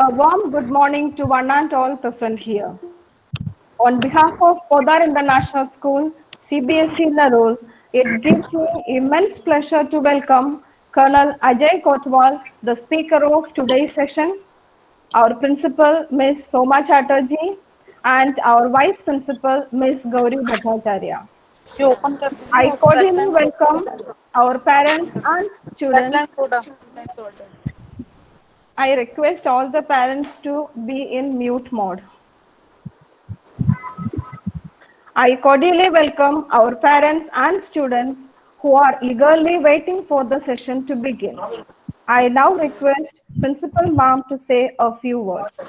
A warm good morning to one and all present here. On behalf of Podar International School, CBSE Nerul, it gives me immense pleasure to welcome Colonel Ajay Kotwal, the speaker of today's session, our principal, Ms. Soma Chatterjee, and our vice principal, Ms. Gauri Bhattacharya. ये open कर दीजिए I और flood cordially line welcome our parents and flood line students. थोड़ा line थोड़ा I request all the parents to be in mute mode. I cordially welcome our parents and students who are eagerly waiting for the session to begin. I now request Principal Ma'am to say a few words.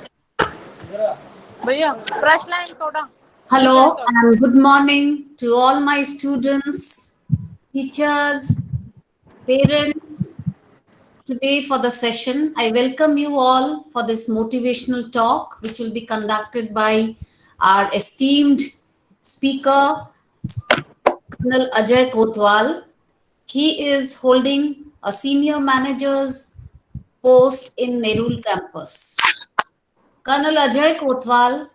भैया flood line थोड़ा flood line Hello थोड़ा and good morning to all my students, teachers, parents. Today for the session, I welcome you all for this motivational talk, which will be conducted by our esteemed speaker, Colonel Ajay Kotwal. He is holding a senior manager's post in Nerul campus. Colonel Ajay Kotwal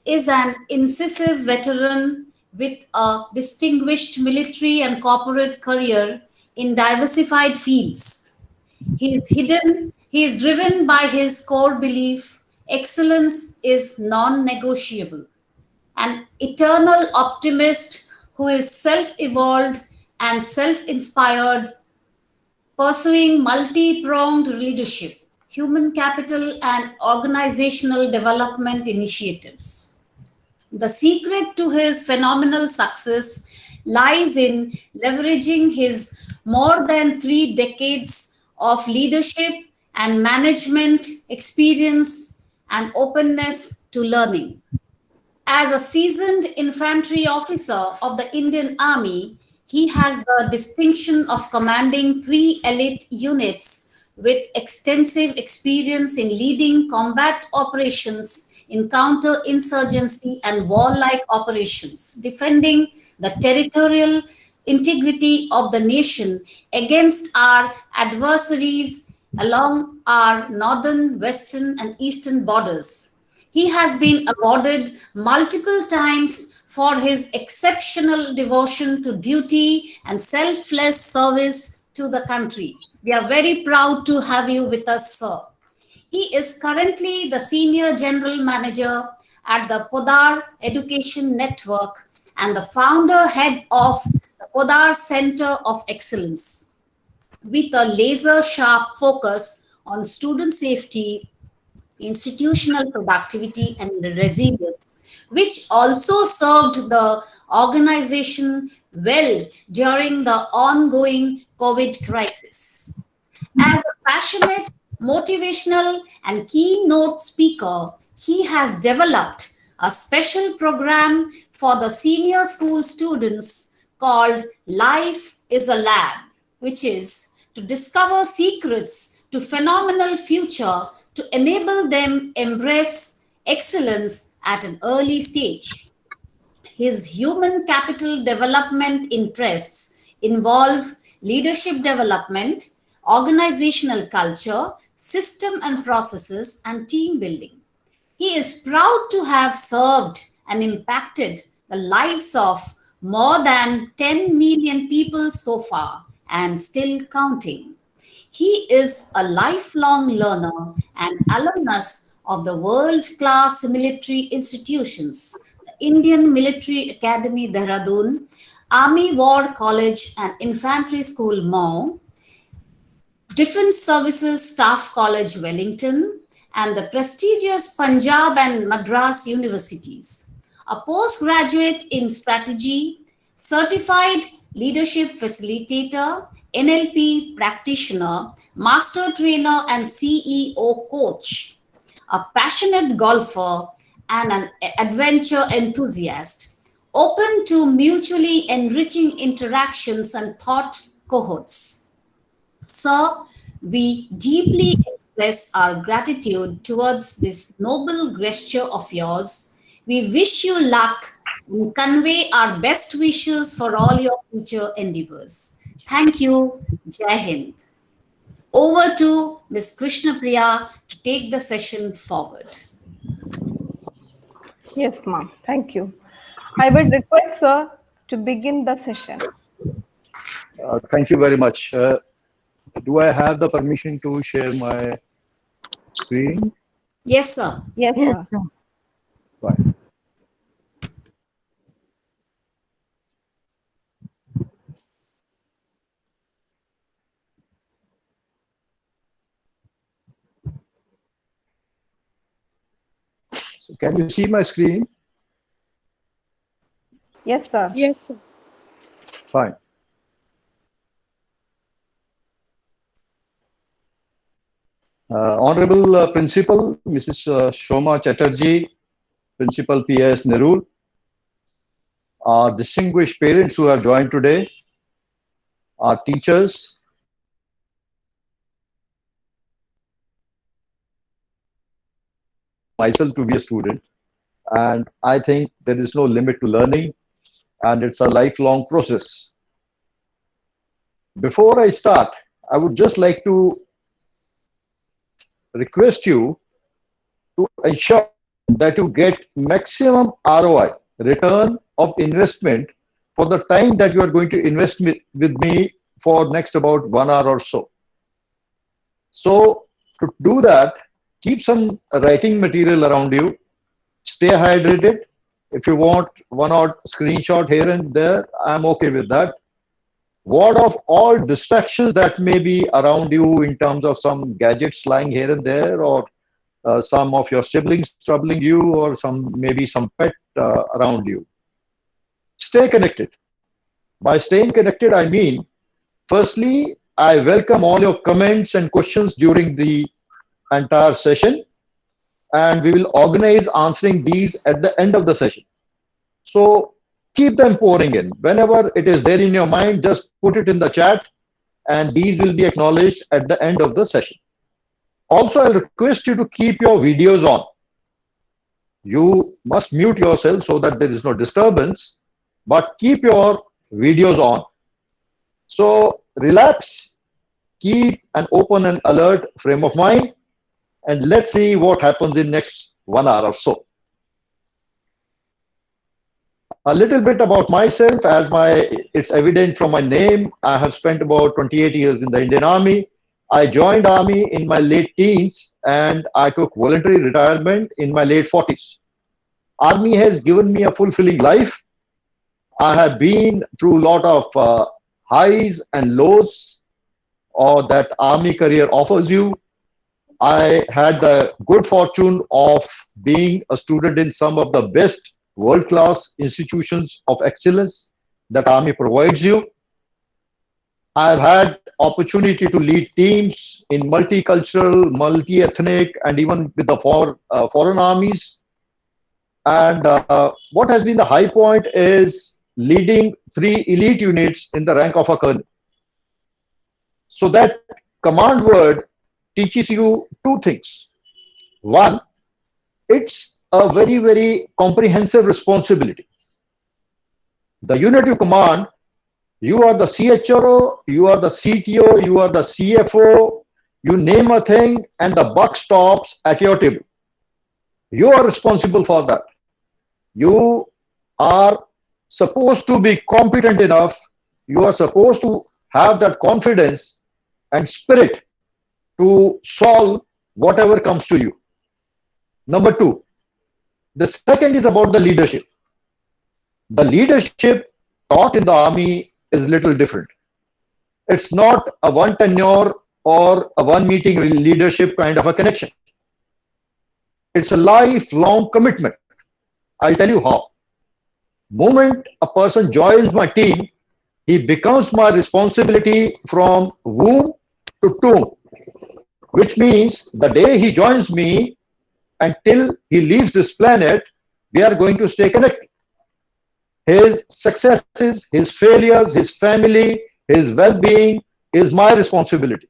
is an incisive veteran with a distinguished military and corporate career in diversified fields. He is driven by his core belief excellence is non negotiable, an eternal optimist who is self evolved and self inspired, pursuing multi pronged leadership, human capital, and organizational development initiatives. The secret to his phenomenal success lies in leveraging his more than 3 decades of leadership and management experience and openness to learning. As a seasoned infantry officer of the Indian Army, he has the distinction of commanding 3 elite units with extensive experience in leading combat operations in counterinsurgency and warlike operations, defending the territorial integrity of the nation against our adversaries along our northern, western, and eastern borders. He has been awarded multiple times for his exceptional devotion to duty and selfless service to the country. We are very proud to have you with us, sir. He is currently the Senior General Manager at the Podar Education Network and the founder head of the Podar Center of Excellence with a laser sharp focus on student safety, institutional productivity, and resilience, which also served the organization well during the ongoing COVID crisis. As a passionate, motivational, and keynote speaker, he has developed a special program for the senior school students called Life is a Lab, which is to discover secrets to phenomenal future to enable them embrace excellence at an early stage. His human capital development interests involve leadership development, organizational culture, system and processes, and team building. He is proud to have served and impacted the lives of more than 10 million people so far and still counting. He is a lifelong learner and alumnus of the world class military institutions, the Indian Military Academy Dehradun, Army War College and Infantry School Mao, Defense Services Staff College Wellington, and the prestigious Punjab and Madras universities. A postgraduate in strategy, certified leadership facilitator, NLP practitioner, master trainer, and CEO coach, a passionate golfer, and an adventure enthusiast, open to mutually enriching interactions and thought cohorts. Sir, we deeply express our gratitude towards this noble gesture of yours. We wish you luck and convey our best wishes for all your future endeavors. Thank you. Jai Hind. Over to Ms. Krishna Priya to take the session forward. Yes, ma'am. Thank you. I would request sir to begin the session. Thank you very much. Do I have the permission to share my screen? Yes, sir. Yes, sir. Yes, sir. Fine. So can you see my screen? Yes, sir. Yes, sir. Fine. Honorable Principal, Mrs. Shoma Chatterjee, Principal PIS Nerul, our distinguished parents who have joined today, our teachers, myself to be a student, and I think there is no limit to learning, and it's a lifelong process. Before I start, I would just like to request you to ensure that you get maximum ROI, return of investment, for the time that you are going to invest with me for next about 1 hour or so. So to do that, keep some writing material around you, stay hydrated. If you want one odd screenshot here and there, I'm okay with that. Ward off all distractions that may be around you in terms of some gadgets lying here and there, or some of your siblings troubling you, or some maybe some pet around you. Stay connected. By staying connected, I mean, firstly, I welcome all your comments and questions during the entire session, and we will organize answering these at the end of the session. So keep them pouring in. Whenever it is there in your mind, just put it in the chat, and these will be acknowledged at the end of the session. Also, I'll request you to keep your videos on. You must mute yourself so that there is no disturbance, but keep your videos on. So relax, keep an open and alert frame of mind, and let's see what happens in next 1 hour or so. A little bit about myself, as it's evident from my name. I have spent about 28 years in the Indian Army. I joined Army in my late teens, and I took voluntary retirement in my late 40s. Army has given me a fulfilling life. I have been through a lot of highs and lows, or that Army career offers you. I had the good fortune of being a student in some of the best world-class institutions of excellence that Army provides you. I've had opportunity to lead teams in multicultural, multi-ethnic, and even with the foreign armies. And what has been the high point is leading 3 elite units in the rank of a colonel. So that command word teaches you 2 things. One, it's a very, very comprehensive responsibility. The unit you command, you are the CHRO, you are the CTO, you are the CFO, you name a thing, and the buck stops at your table. You are responsible for that. You are supposed to be competent enough, you are supposed to have that confidence and spirit to solve whatever comes to you. Number 2, the second is about the leadership. The leadership taught in the Army is little different. It's not a one tenure or a one meeting leadership kind of a connection. It's a lifelong commitment. I'll tell you how. Moment a person joins my team, he becomes my responsibility from womb to tomb, which means the day he joins me until he leaves this planet, we are going to stay connected. His successes, his failures, his family, his well-being is my responsibility.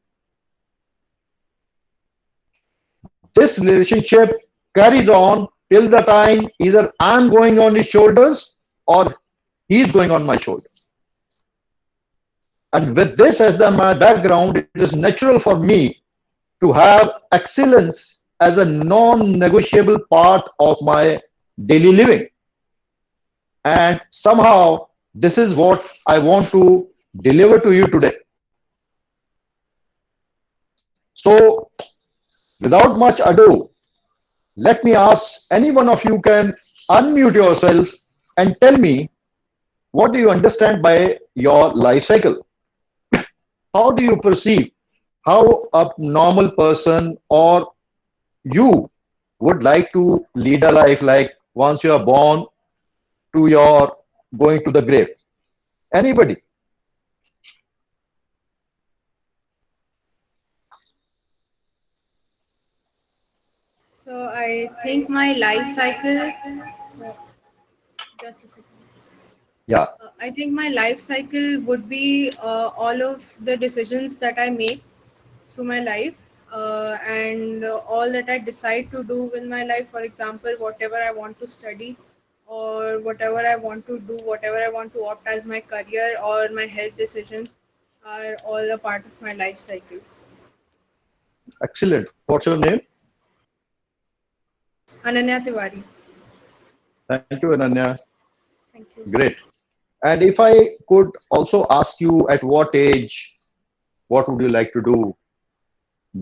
This relationship carries on till the time either I'm going on his shoulders or he's going on my shoulders. And with this as my background, it is natural for me to have excellence as a non-negotiable part of my daily living. And somehow, this is what I want to deliver to you today. So, without much ado, let me ask any one of you can unmute yourself and tell me what do you understand by your life cycle? How do you perceive how a normal person or you would like to lead a life like once you are born to your going to the grave? Anybody? So I think my life cycle, just a second. Yeah, I think my life cycle would be all of the decisions that I make through my life and all that I decide to do with my life. For example, whatever I want to study or whatever I want to do, whatever I want to opt as my career or my health decisions are all a part of my life cycle. excellent. What's your name? Ananya Tiwari. Thank you, Ananya. Thank you. Great. And if I could also ask you at what age, what would you like to do?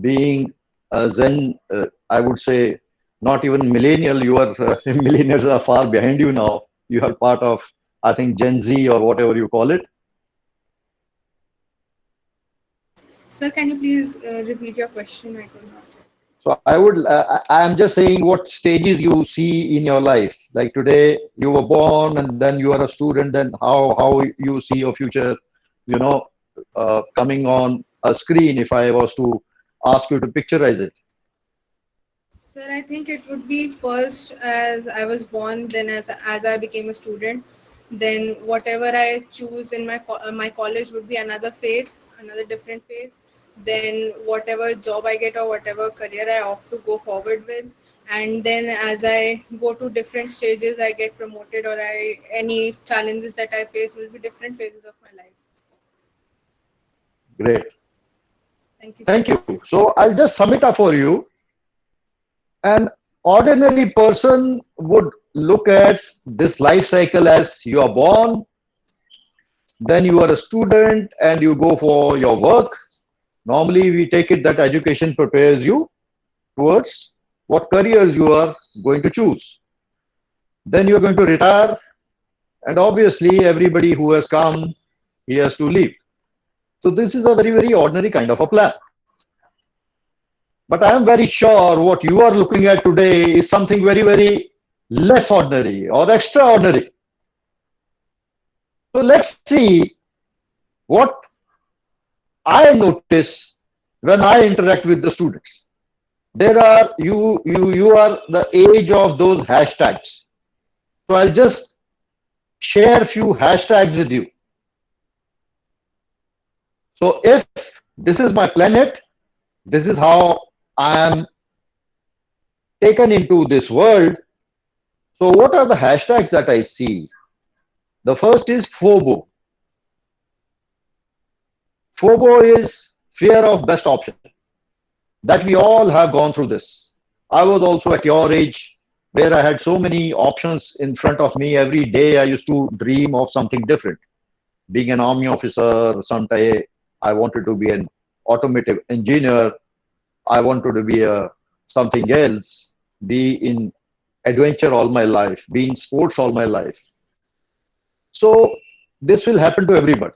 Being a Zen, I would say, not even millennial, you are, millennials are far behind you now. You are part of, I think, Gen Z or whatever you call it. Sir, can you please repeat your question? I could not. So I am just saying what stages you see in your life. Like today, you were born and then you are a student, then how you see your future, you know, coming on a screen if I was to ask you to picturize it. Sir, I think it would be first as I was born, then as I became a student, then whatever I choose in my college would be another phase, another different phase. Then whatever job I get or whatever career I opt to go forward with, and then as I go to different stages, I get promoted or I any challenges that I face will be different phases of my life. Great. Thank you, sir. Thank you. So I'll just sum it up for you. An ordinary person would look at this life cycle as you are born, then you are a student and you go for your work. Normally, we take it that education prepares you towards what careers you are going to choose. Then you are going to retire, and obviously, everybody who has come, he has to leave. So, this is a very, very ordinary kind of a plan. But I am very sure what you are looking at today is something very, very less ordinary or extraordinary. So, let's see what I notice when I interact with the students. There are you are the age of those hashtags. So I'll just share a few hashtags with you. So if this is my planet, this is how I am taken into this world. So what are the hashtags that I see? The first is FOBO. FOBO is fear of best option. That we all have gone through this. I was also at your age where I had so many options in front of me. Every day I used to dream of something different. Being an army officer, someday I wanted to be an automotive engineer. I wanted to be something else, be in adventure all my life, be in sports all my life. So this will happen to everybody.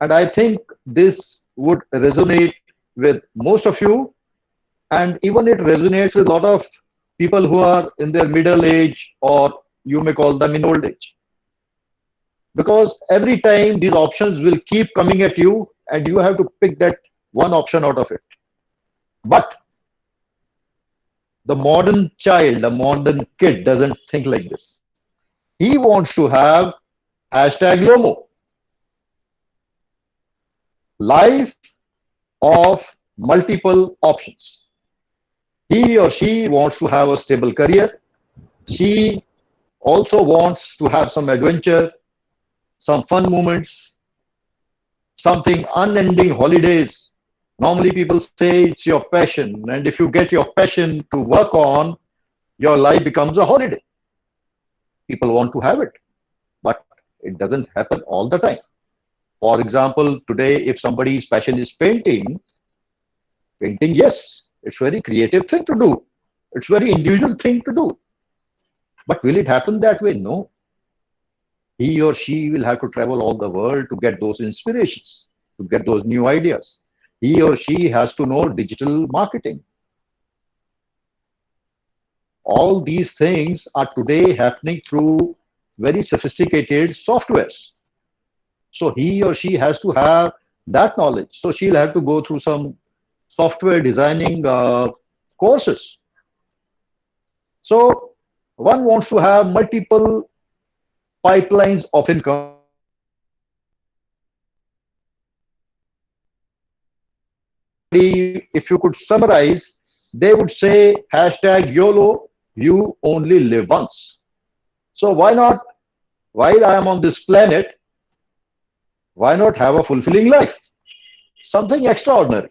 And I think this would resonate with most of you, and even it resonates with a lot of people who are in their middle age, or you may call them in old age. Because every time these options will keep coming at you, and you have to pick that one option out of it. But the modern child, the modern kid doesn't think like this. He wants to have hashtag LOMO, life of multiple options. He or she wants to have a stable career. She also wants to have some adventure, some fun moments, something unending holidays, Normally, people say it's your passion, and if you get your passion to work on, your life becomes a holiday. People want to have it, but it doesn't happen all the time. For example, today, if somebody's passion is painting, painting, yes, it's very creative thing to do. It's very individual thing to do. But will it happen that way? No. He or she will have to travel all the world to get those inspirations, to get those new ideas. He or she has to know digital marketing. All these things are today happening through very sophisticated softwares. So he or she has to have that knowledge. So she'll have to go through some software designing courses. So one wants to have multiple pipelines of income. If you could summarize, they would say hashtag YOLO, you only live once. So why not, while I am on this planet, why not have a fulfilling life? Something extraordinary,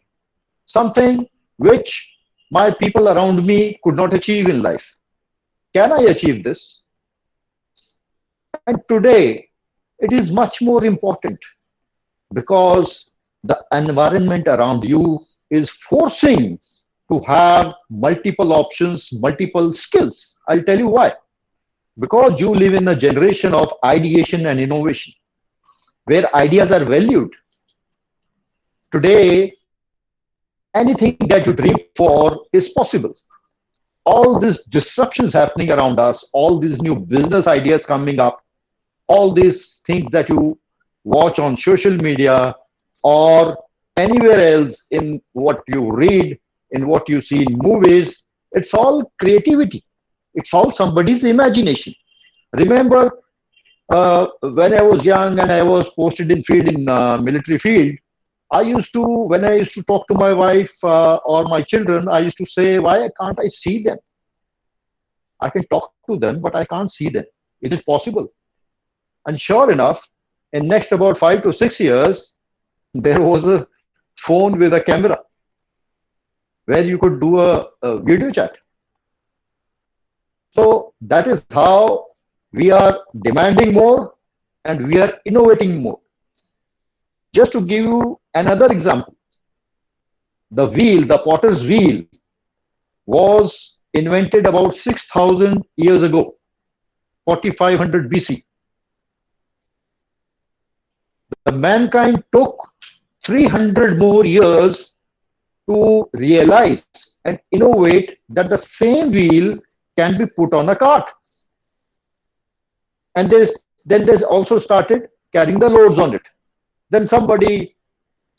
something which my people around me could not achieve in life. Can I achieve this? And today, it is much more important because the environment around you is forcing to have multiple options, multiple skills. I'll tell you why. Because you live in a generation of ideation and innovation, where ideas are valued. Today, anything that you dream for is possible. All these disruptions happening around us, all these new business ideas coming up, all these things that you watch on social media or anywhere else in what you read, in what you see in movies, it's all creativity. It's all somebody's imagination. Remember, when I was young and I was posted in field in military field, I used to, when I used to talk to my wife or my children, I used to say, why can't I see them? I can talk to them, but I can't see them. Is it possible? And sure enough, in next about 5 to 6 years, there was a phone with a camera where you could do a video chat. So that is how we are demanding more and we are innovating more. Just to give you another example, the wheel, the potter's wheel, was invented about 6,000 years ago, 4500 BC. The mankind took 300 more years to realize and innovate that the same wheel can be put on a cart. And then there's also started carrying the loads on it. Then somebody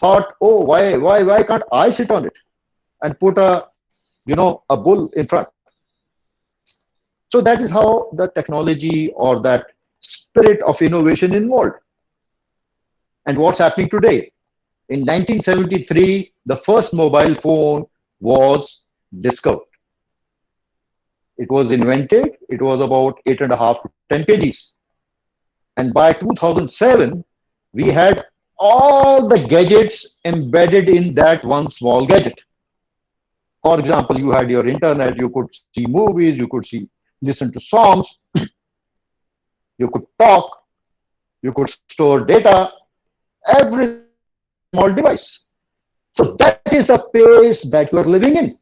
thought, oh, why can't I sit on it and put a bull in front? So that is how the technology or that spirit of innovation involved. And what's happening today? In 1973, the first mobile phone was discovered. It was invented. It was about 8.5 to 10 kgs. And by 2007, we had all the gadgets embedded in that one small gadget. For example, you had your internet, you could see movies, you could listen to songs, you could talk, you could store data, everything in that one small device. So that is the pace that you are living in.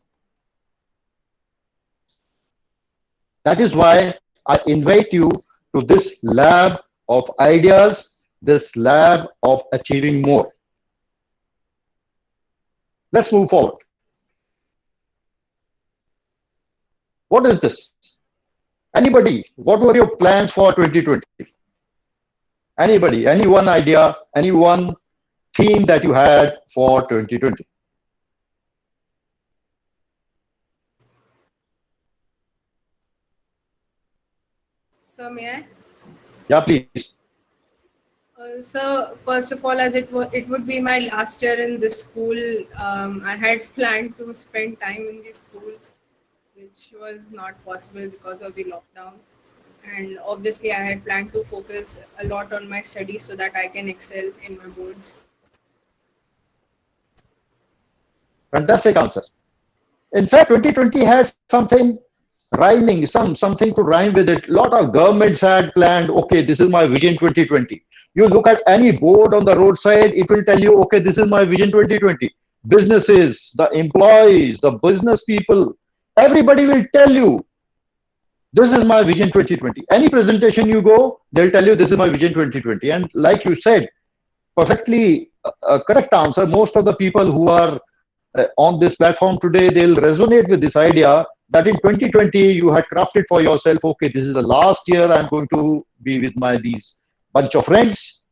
That is why I invite you to this lab of ideas, this lab of achieving more. Let's move forward. What is this? Anybody, what were your plans for 2020? Anybody, any one idea, any one theme that you had for 2020? So may I? Yeah, please. So first of all, as it would be my last year in this school, I had planned to spend time in the school, which was not possible because of the lockdown. And obviously, I had planned to focus a lot on my studies so that I can excel in my boards. Fantastic answer. In fact, 2020 had something rhyming, something to rhyme with it. A lot of governments had planned, okay, this is my vision 2020. You look at any board on the roadside, it will tell you, okay, this is my vision 2020. Businesses, the employees, the business people, everybody will tell you, this is my vision 2020. Any presentation you go, they'll tell you, this is my vision 2020. And like you said, perfectly correct answer. Most of the people who are on this platform today, they'll resonate with this idea that in 2020 you had crafted for yourself, okay, this is the last year I'm going to be with my these bunch of friends.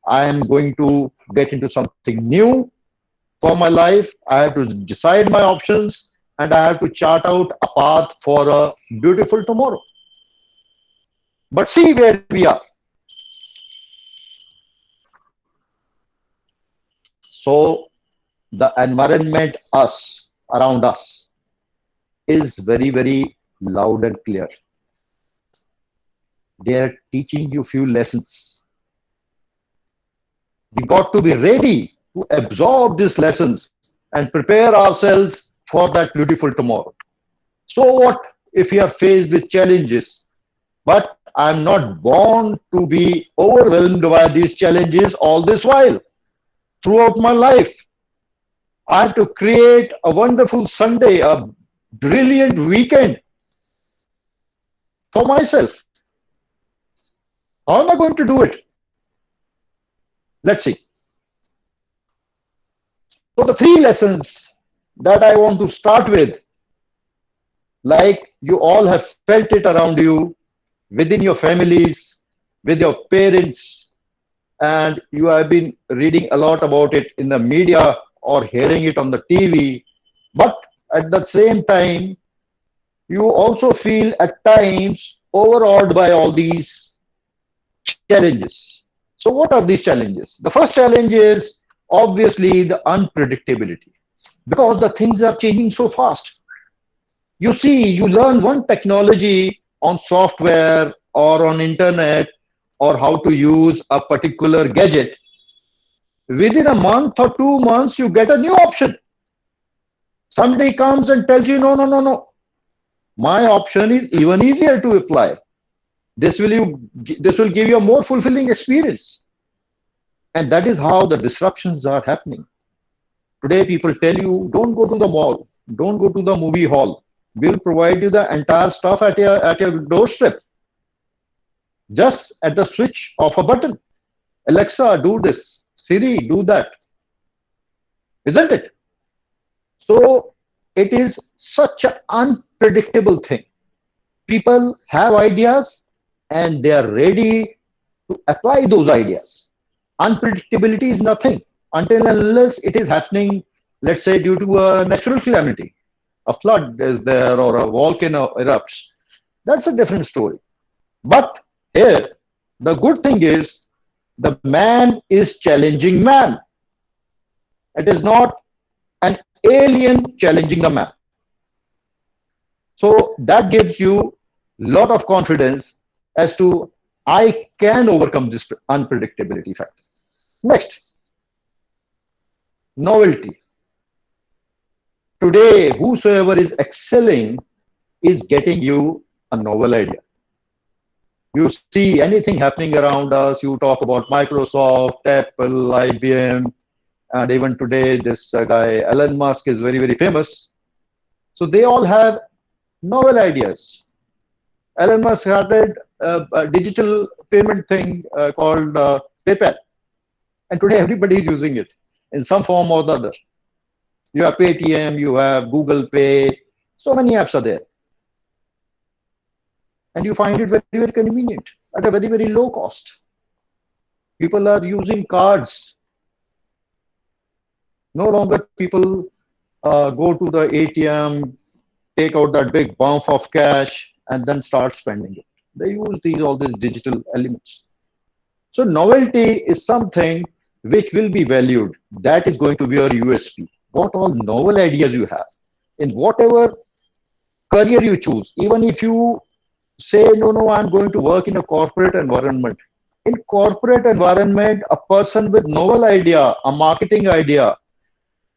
I am going to get into something new for my life. I have to decide my options and I have to chart out a path for a beautiful tomorrow. But see where we are. So the environment, us, around us, is very, very loud and clear. They are teaching you few lessons. We got to be ready to absorb these lessons and prepare ourselves for that beautiful tomorrow. So what if we are faced with challenges? But I'm not born to be overwhelmed by these challenges all this while. Throughout my life, I have to create a wonderful Sunday, a brilliant weekend for myself. How am I going to do it? Let's see. So the three lessons that I want to start with, like you all have felt it around you, within your families, with your parents, and you have been reading a lot about it in the media or hearing it on the TV, but at the same time, you also feel at times overawed by all these challenges. So what are these challenges? The first challenge is obviously the unpredictability, because the things are changing so fast. You see, you learn one technology on software or on internet or how to use a particular gadget. Within a month or 2 months, you get a new option. Somebody comes and tells you, no, no, no, no. My option is even easier to apply. This will give you a more fulfilling experience. And that is how the disruptions are happening. Today, people tell you, don't go to the mall, don't go to the movie hall. We'll provide you the entire stuff at your doorstep. Just at the switch of a button. Alexa, do this. Siri, do that. Isn't it? So it is such an unpredictable thing. People have ideas and they are ready to apply those ideas. Unpredictability is nothing until and unless it is happening, let's say, due to a natural calamity. A flood is there or a volcano erupts. That's a different story. But here, the good thing is the man is challenging man. It is not an alien challenging the man. So that gives you a lot of confidence as to I can overcome this unpredictability factor. Next, novelty. Today, whosoever is excelling is getting you a novel idea. You see anything happening around us, you talk about Microsoft, Apple, IBM, and even today this guy Elon Musk is very, very famous. So they all have novel ideas. Elon Musk started a digital payment thing called PayPal. And today everybody is using it in some form or the other. You have Paytm, you have Google Pay, so many apps are there. And you find it very, very convenient at a very, very low cost. People are using cards. No longer people go to the ATM, take out that big bump of cash, and then start spending it. They use all these digital elements. So novelty is something which will be valued. That is going to be your USP. What all novel ideas you have in whatever career you choose. Even if you say, no, I'm going to work in a corporate environment. In corporate environment, a person with novel idea, a marketing idea,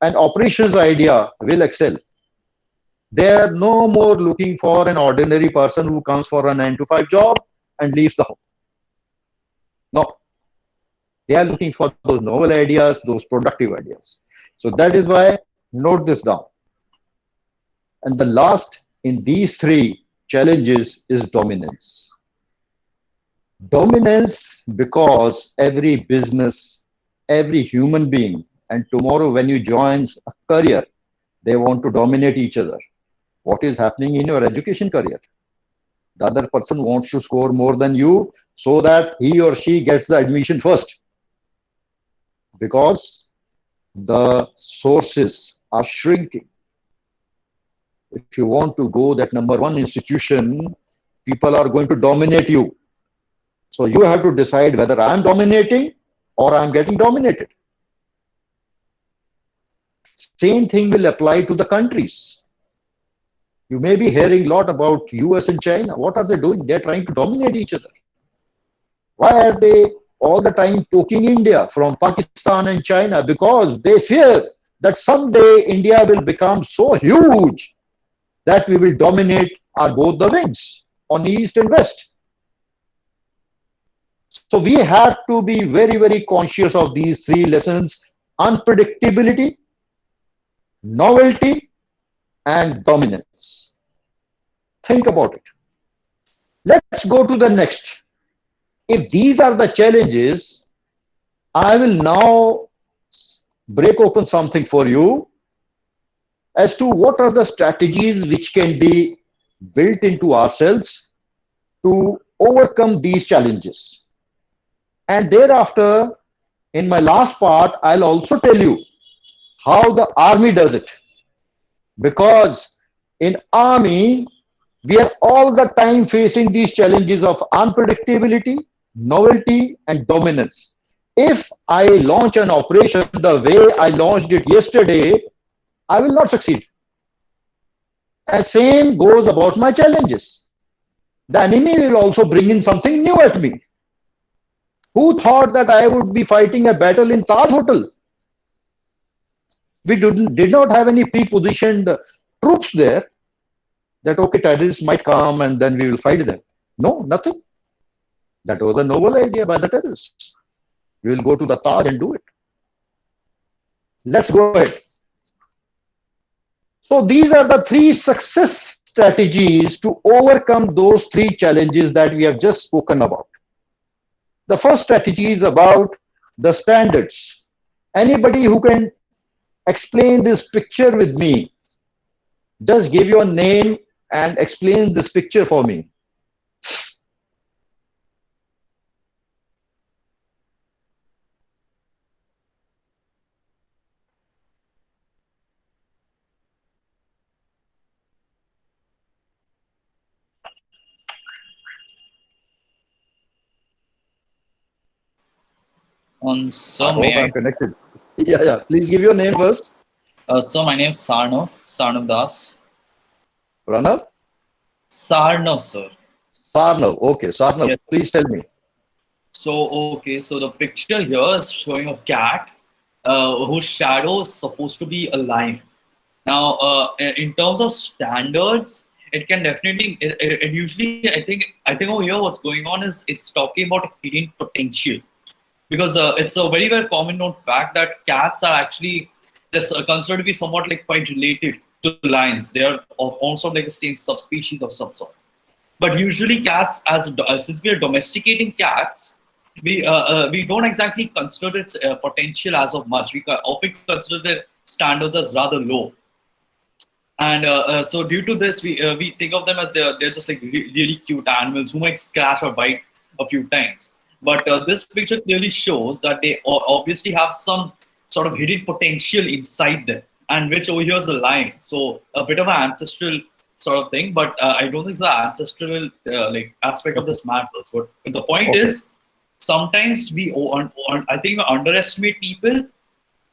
and operations idea will excel. They are no more looking for an ordinary person who comes for a 9 to 5 job and leaves the home. No, they are looking for those novel ideas, those productive ideas. So that is why, note this down. And the last in these three challenges is dominance. Dominance, because every business, every human being, and tomorrow when you join a career, they want to dominate each other. What is happening in your education career? The other person wants to score more than you so that he or she gets the admission first, because the sources are shrinking. If you want to go that number 1 institution, people are going to dominate you. So you have to decide whether I'm dominating or I'm getting dominated. Same thing will apply to the countries. You may be hearing a lot about US and China. What are they doing? They're trying to dominate each other. Why are they all the time poking India from Pakistan and China? Because they fear that someday India will become so huge that we will dominate our both the wings on east and west. So we have to be very, very conscious of these three lessons: unpredictability, novelty, and dominance. Think about it. Let's go to the next. If these are the challenges, I will now break open something for you as to what are the strategies which can be built into ourselves to overcome these challenges. And thereafter, in my last part, I'll also tell you how the army does it. Because in army, we are all the time facing these challenges of unpredictability, novelty, and dominance. If I launch an operation the way I launched it yesterday, I will not succeed. And same goes about my challenges. The enemy will also bring in something new at me. Who thought that I would be fighting a battle in Taj Hotel? We did not have any pre-positioned troops there that, okay, terrorists might come and then we will fight them. No, nothing. That was a novel idea by the terrorists. We will go to the Taj and do it. Let's go ahead. So these are the three success strategies to overcome those three challenges that we have just spoken about. The first strategy is about the standards. Anybody who can explain this picture with me, just give your name and explain this picture for me. So I may hope I? I'm connected. Yeah. Please give your name first. So my name is Sarnav Das. Pranav? Sarnav, sir. Sarnav. Okay, Sarnav, Yes. please tell me. So the picture here is showing a cat whose shadow is supposed to be a lion. Now, in terms of standards, it can definitely. It usually, I think over here, what's going on is it's talking about hidden potential, because it's a very very common known fact that cats are actually considered to be somewhat like quite related to lions. They are also like the same subspecies of some sort. But usually cats, since we are domesticating cats, we don't exactly consider its potential as of much. We often consider the standards as rather low. And so due to this, we think of them as they're just like really cute animals who might scratch or bite a few times. But this picture clearly shows that they obviously have some sort of hidden potential inside them, and which over here is the lion. So a bit of an ancestral sort of thing, but I don't think the ancestral like aspect of this matters. But the point Okay. is, sometimes I think we underestimate people,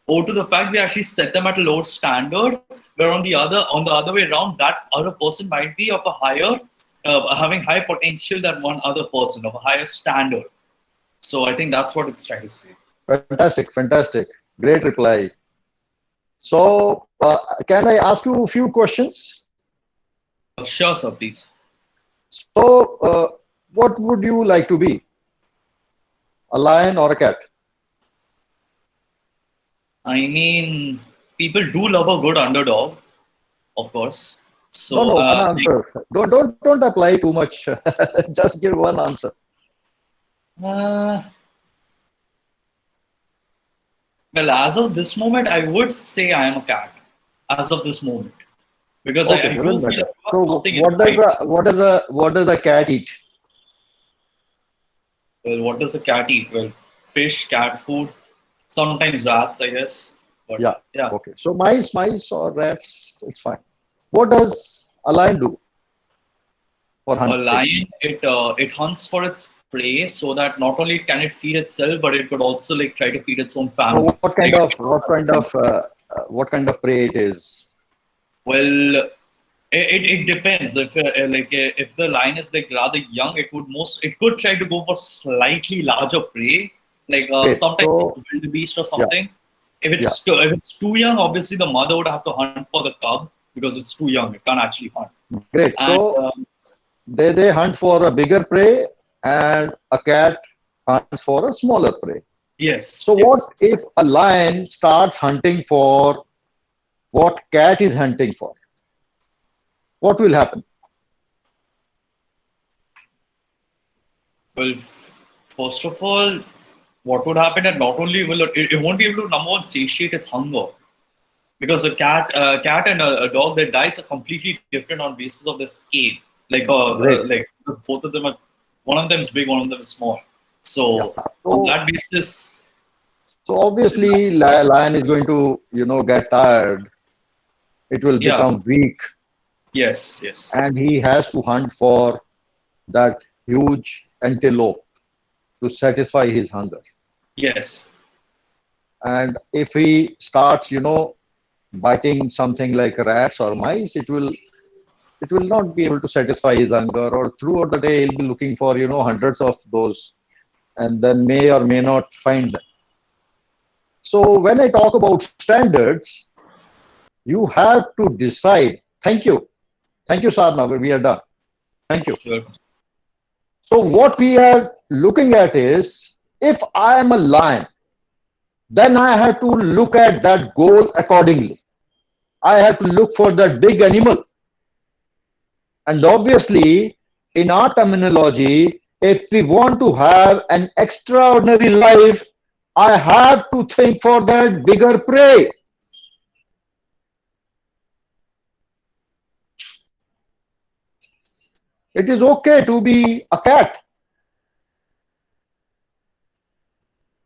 or to the fact we actually set them at a lower standard, where on the other way around, that other person might be of a higher having high potential than one other person of a higher standard. So I think that's what it's trying to say. Fantastic. Great reply. So, can I ask you a few questions? Sure, sir, please. So, what would you like to be? A lion or a cat? I mean, people do love a good underdog, of course. No, So, no, one answer. Don't apply too much. Just give one answer. uh, well, as of this moment, I would say I am a cat. As of this moment, because Okay, I do even feel better. I've got So, something inside. what does the cat eat? Well, what does a cat eat? Well, fish, cat food, sometimes rats, I guess. But Yeah. yeah, Okay. So mice or rats, it's fine. What does a lion do for a hunting? lion it hunts for its prey so that not only can it feed itself, but it could also like try to feed its own So family. Like, what kind of prey it is? well, it depends. If the lion is like rather young, it could try to go for slightly larger prey, like Great. sometimes like So a wildebeest or yeah, something. yeah, If it's too young, obviously the mother would have to hunt for the cub because it's too young. It can't actually hunt. great. And So they hunt for a bigger prey, and a cat hunts for a smaller prey. yes, So what yes. if a lion starts hunting for what cat is hunting for? What will happen? Well, first of all, what would happen? And not only will it won't be able to number one satiate its hunger because cat and a dog, their diets are completely different on basis of the scale. Great. Because both of them are, one of them is big, one of them is small. Yeah. So on So that basis, so obviously lion is going to get tired. It will yeah, become weak, yes, yes, and he has to hunt for that huge antelope to satisfy his hunger. yes, And if he starts, biting something like rats or mice, it will not be able to satisfy his hunger. Or throughout the day, he'll be looking for hundreds of those, and then may or may not find them. So when I talk about standards, you have to decide. Thank you, Sadhna. We are done. Thank you. sure. So what we are looking at is, if I am a lion, then I have to look at that goal accordingly. I have to look for that big animal. And obviously, in our terminology, if we want to have an extraordinary life, I have to think for that bigger prey. It is okay to be a cat.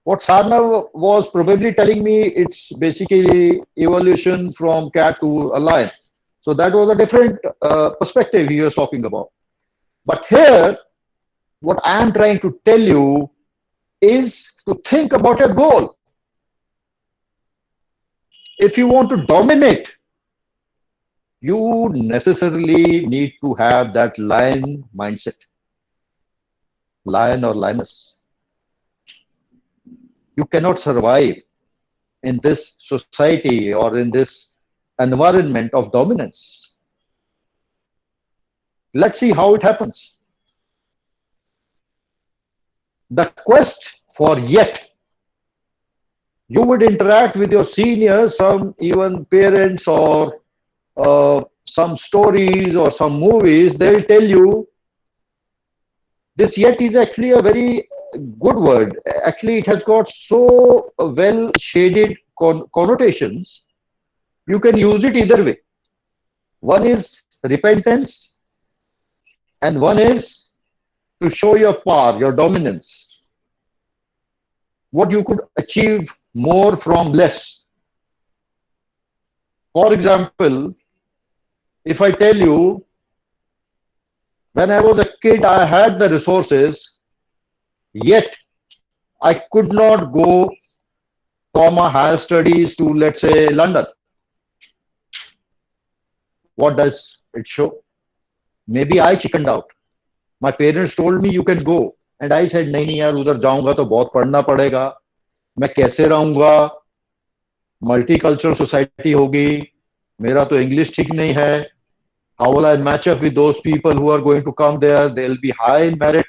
What Sadhana was probably telling me, it's basically evolution from cat to a lion. So that was a different perspective he was talking about. But here, what I am trying to tell you is to think about a goal. If you want to dominate, you necessarily need to have that lion mindset, lion or lioness. You cannot survive in this society or in this environment of dominance. Let's see how it happens. The quest for yet. You would interact with your seniors, some even parents, or some stories or some movies. They'll tell you this yet is actually a very good word. Actually, it has got so well shaded connotations. You can use it either way. One is repentance, and one is to show your power, your dominance, what you could achieve more from less. For example, if I tell you, when I was a kid, I had the resources, yet I could not go for my higher studies to, let's say, London. What does it show? Maybe I chickened out. My parents told me you can go, and I said नहीं नहीं यार उधर जाऊंगा तो बहुत पढ़ना पड़ेगा, मैं कैसे रहूंगा, मल्टीकल्चरल सोसाइटी होगी, मेरा तो इंग्लिश ठीक नहीं है, how will I match up with those people who are going to come there? They'll be high in merit.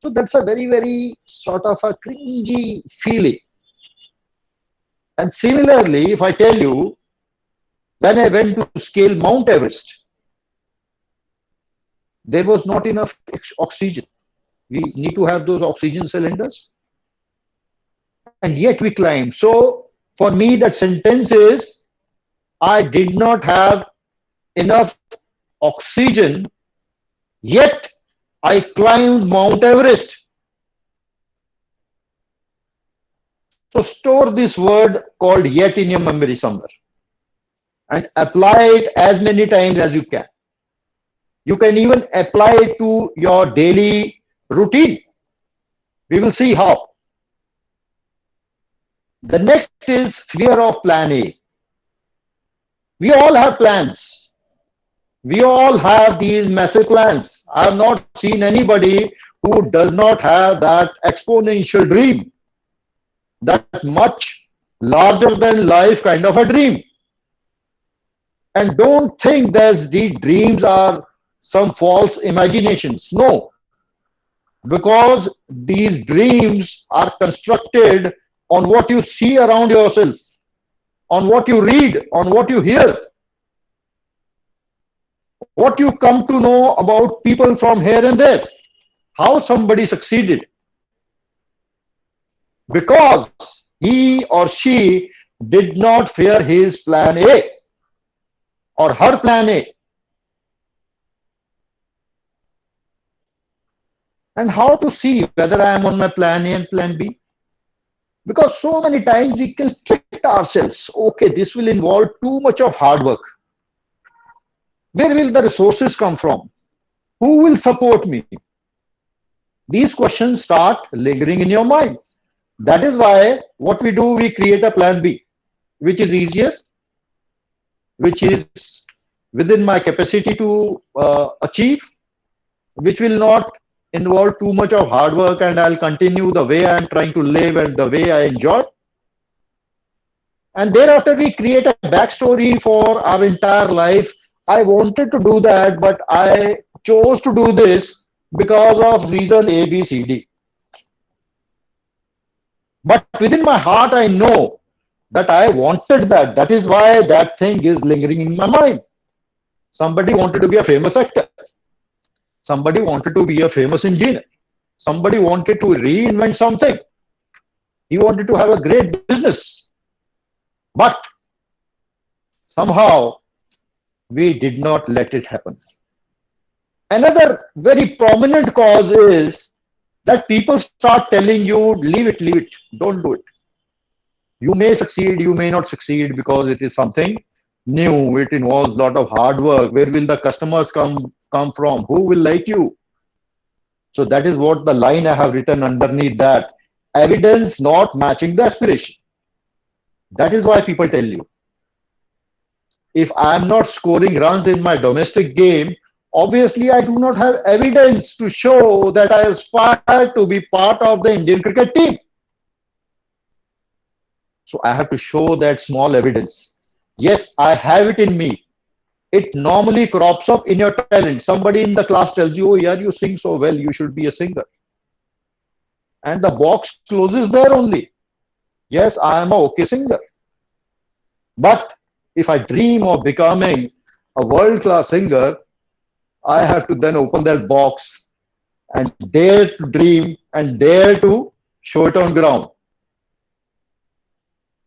So that's a very, very sort of a cringy feeling. And similarly, if I tell you, when I went to scale Mount Everest, there was not enough oxygen. We need to have those oxygen cylinders. And yet we climbed. So for me, that sentence is, I did not have enough oxygen, yet I climbed Mount Everest. So store this word called yet in your memory somewhere and apply it as many times as you can. You can even apply it to your daily routine. We will see how. The next is fear of plan A. We all have plans. We all have these massive plans. I have not seen anybody who does not have that exponential dream, that much larger than life kind of a dream. And don't think that these dreams are some false imaginations. No, because these dreams are constructed on what you see around yourself, on what you read, on what you hear, what you come to know about people from here and there, how somebody succeeded. Because he or she did not fear his plan A or her plan A. And how to see whether I am on my plan A and plan B? Because so many times we constrict ourselves. Okay, this will involve too much of hard work. Where will the resources come from? Who will support me? These questions start lingering in your mind. That is why what we do, we create a plan B, which is easier, which is within my capacity to achieve, which will not involve too much of hard work, and I'll continue the way I'm trying to live and the way I enjoy. And thereafter, we create a backstory for our entire life. I wanted to do that, but I chose to do this because of reason A, B, C, D. But within my heart, I know that I wanted that. That is why that thing is lingering in my mind. Somebody wanted to be a famous actor. Somebody wanted to be a famous engineer. Somebody wanted to reinvent something. He wanted to have a great business. But somehow we did not let it happen. Another very prominent cause is that people start telling you, leave it, don't do it. You may succeed, you may not succeed because it is something new. It involves a lot of hard work. Where will the customers come from? Who will like you? So that is what the line I have written underneath that. Evidence not matching the aspiration. That is why people tell you, if I am not scoring runs in my domestic game, obviously I do not have evidence to show that I aspire to be part of the Indian cricket team. So I have to show that small evidence. Yes, I have it in me. It normally crops up in your talent. Somebody in the class tells you, oh yeah, you sing so well, you should be a singer. And the box closes there only. Yes, I am a okay singer. But if I dream of becoming a world-class singer, I have to then open that box and dare to dream and dare to show it on ground.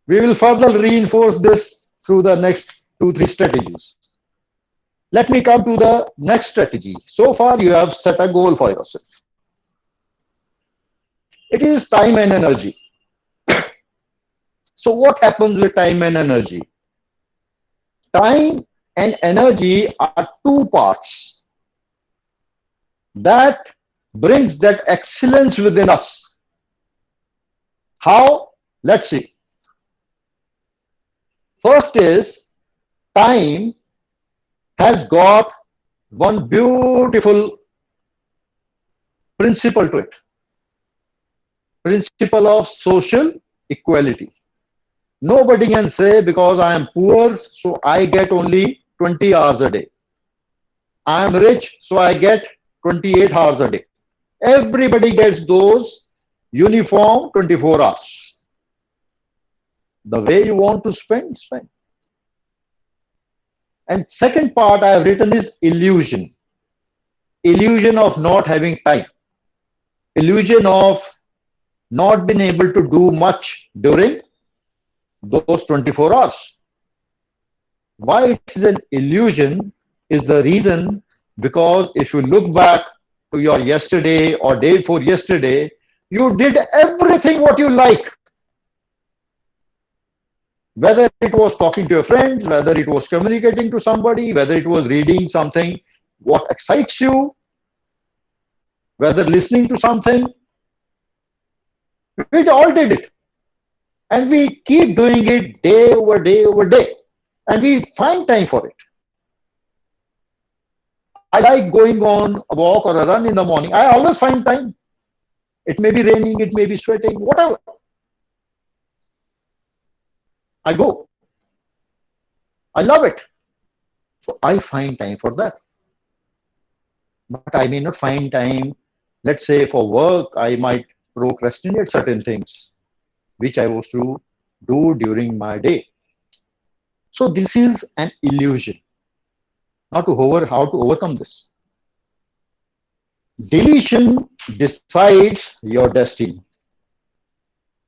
We will further reinforce this through the next 2-3 strategies. Let me come to the next strategy. So far, you have set a goal for yourself. It is time and energy. So what happens with time and energy? Time and energy are two parts that brings that excellence within us. How? Let's see. First is, time has got one beautiful principle to it. Principle of social equality. Nobody can say because I am poor, so I get only 20 hours a day. I am rich, so I get 28 hours a day. Everybody gets those uniform 24 hours. The way you want to spend, spend. And second part I have written is illusion. Illusion of not having time. Illusion of not being able to do much during those 24 hours. Why it is an illusion is the reason, because if you look back to your yesterday or day before yesterday, you did everything what you like. Whether it was talking to your friends, whether it was communicating to somebody, whether it was reading something what excites you, whether listening to something, we all did it. And we keep doing it day over day over day. And we find time for it. I like going on a walk or a run in the morning. I always find time. It may be raining, it may be sweating, whatever. I go. I love it. So I find time for that. But I may not find time, let's say for work, I might procrastinate certain things which I was to do during my day. So this is an illusion. How to overcome this. Deletion decides your destiny.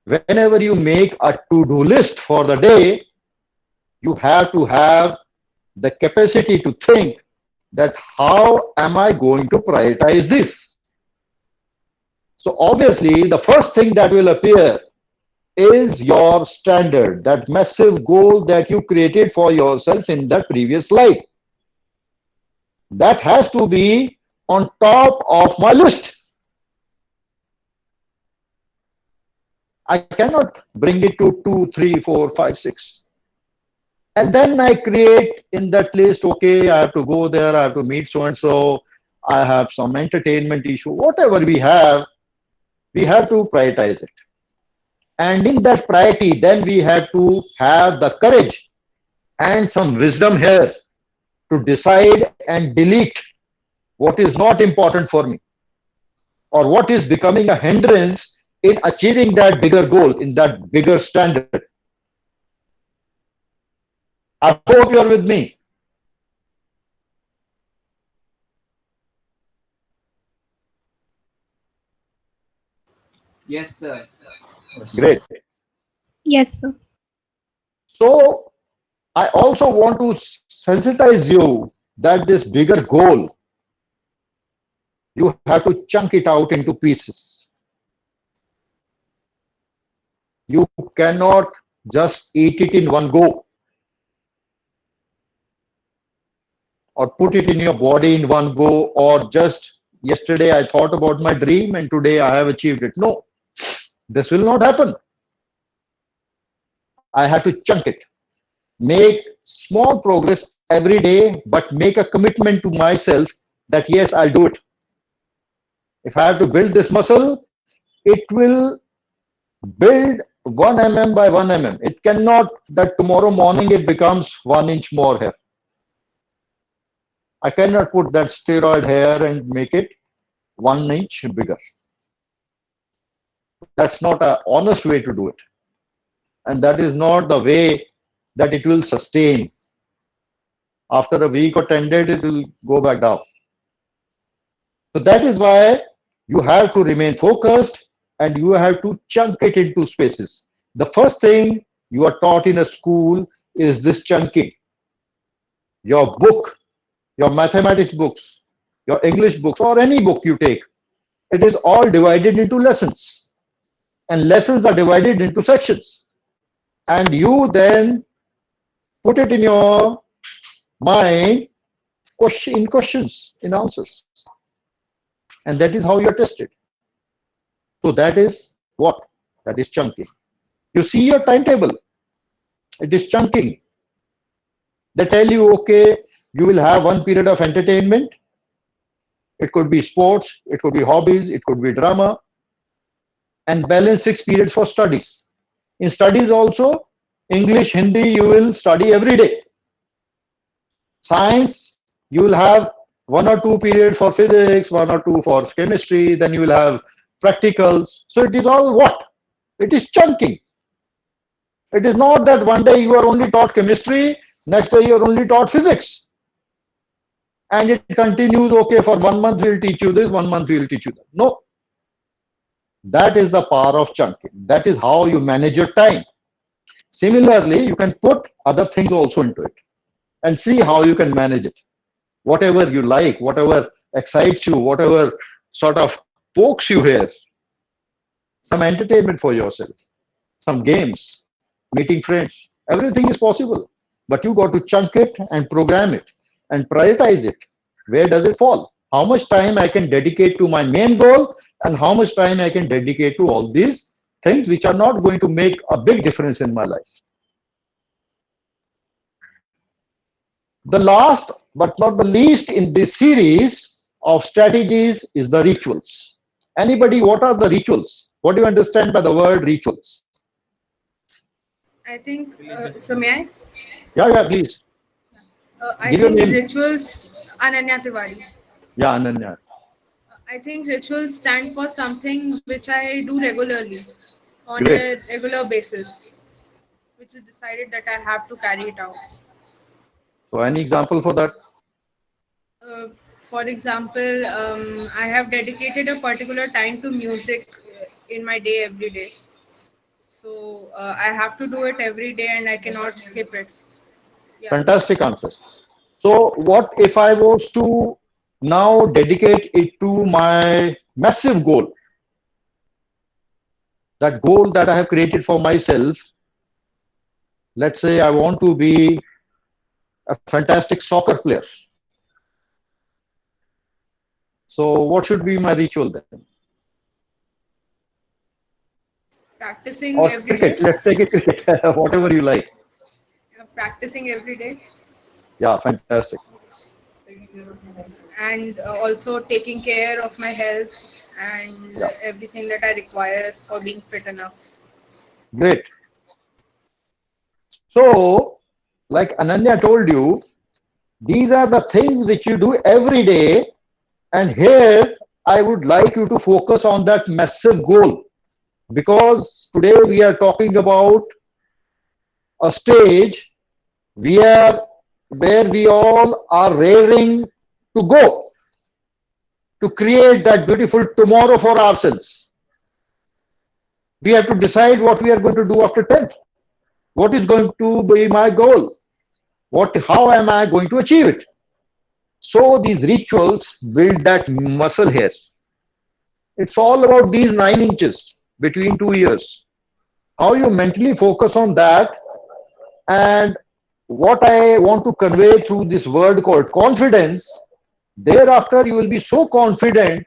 Whenever you make a to-do list for the day, you have to have the capacity to think that how am I going to prioritize this? So obviously the first thing that will appear is your standard, that massive goal that you created for yourself in that previous life. That has to be on top of my list. I cannot bring it to 2, 3, 4, 5, 6. And then I create in that list, okay, I have to go there, I have to meet so and so, I have some entertainment issue, whatever we have to prioritize it. And in that priority, then we have to have the courage and some wisdom here to decide and delete what is not important for me or what is becoming a hindrance in achieving that bigger goal, in that bigger standard. I hope you're with me. Yes, sir. Great. Yes, sir. So I also want to sensitize you that this bigger goal, you have to chunk it out into pieces. You cannot just eat it in one go or put it in your body in one go, or just yesterday I thought about my dream and today I have achieved it. No, this will not happen. I have to chunk it. Make small progress every day, but make a commitment to myself that yes, I'll do it. If I have to build this muscle, it will build 1 mm by 1 mm. It cannot that tomorrow morning it becomes 1 inch more hair. I cannot put that steroid hair and make it 1 inch bigger. That's not an honest way to do it. And that is not the way that it will sustain. After a week or 10 days, it will go back down. So that is why you have to remain focused and you have to chunk it into spaces. The first thing you are taught in a school is this chunking. Your book, your mathematics books, your English books, or any book you take, it is all divided into lessons. And lessons are divided into sections. And you then put it in your mind in questions, in answers. And that is how you're tested. So that is what? That is chunking. You see your timetable. It is chunking. They tell you, okay, you will have one period of entertainment. It could be sports, it could be hobbies, it could be drama, and balance 6 periods for studies. In studies also, English, Hindi, you will study every day. Science, you will have one or two periods for physics, one or two for chemistry, then you will have practicals. So it is all what? It is chunking. It is not that one day you are only taught chemistry, next day you are only taught physics. And it continues, okay, for 1 month we'll teach you this, 1 month we'll teach you that. No, that is the power of chunking. That is how you manage your time. Similarly, you can put other things also into it and see how you can manage it. Whatever you like, whatever excites you, whatever sort of pokes you here, some entertainment for yourself, some games, meeting friends, everything is possible. But you got to chunk it and program it and prioritize it. Where does it fall? How much time I can dedicate to my main goal and how much time I can dedicate to all these things which are not going to make a big difference in my life. The last but not the least in this series of strategies is the rituals. Anybody, what are the rituals? What do you understand by the word rituals? I think, so may I? Yeah, please. I Give your think name. rituals, Ananya Tiwari. Yeah, Ananya. I think rituals stand for something which I do regularly on Great. a regular basis, which is decided that I have to carry it out. So any example for that? For example, I have dedicated a particular time to music in my day every day. So I have to do it every day and I cannot skip it. Yeah. Fantastic answer. So what if I was to now dedicate it to my massive goal? That goal that I have created for myself. Let's say I want to be a fantastic soccer player. So what should be my ritual then? Practicing Or every day. cricket. Let's take it cricket. Whatever you like. Practicing every day. Yeah, fantastic. And also taking care of my health and Yeah, everything that I require for being fit enough. great. So, like Ananya told you, these are the things which you do every day. And here I would like you to focus on that massive goal because today we are talking about a stage where we all are raring to go to create that beautiful tomorrow for ourselves. We have to decide what we are going to do after 10th. What is going to be my goal? How am I going to achieve it? So these rituals build that muscle here. It's all about these 9 inches between 2 ears. How you mentally focus on that, and what I want to convey through this word called confidence, thereafter you will be so confident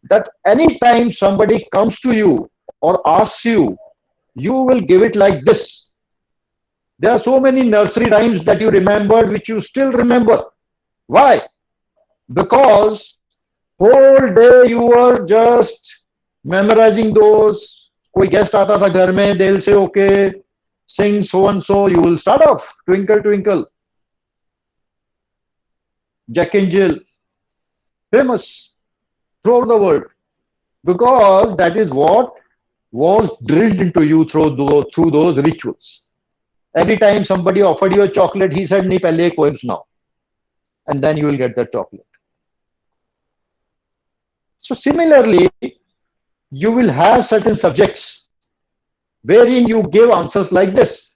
that anytime somebody comes to you or asks you, you will give it like this. There are so many nursery rhymes that you remembered which you still remember. Why? Because whole day you were just memorizing those. कोई guest आता था घर में, they'll say, okay, sing so and so. You will start off, twinkle, twinkle, Jack and Jill, famous throughout the world. Because that is what was drilled into you through those rituals. Every time somebody offered you a chocolate, he said, "Nahi, pehle ek poems now," and then you will get that chocolate. So similarly, you will have certain subjects wherein you give answers like this,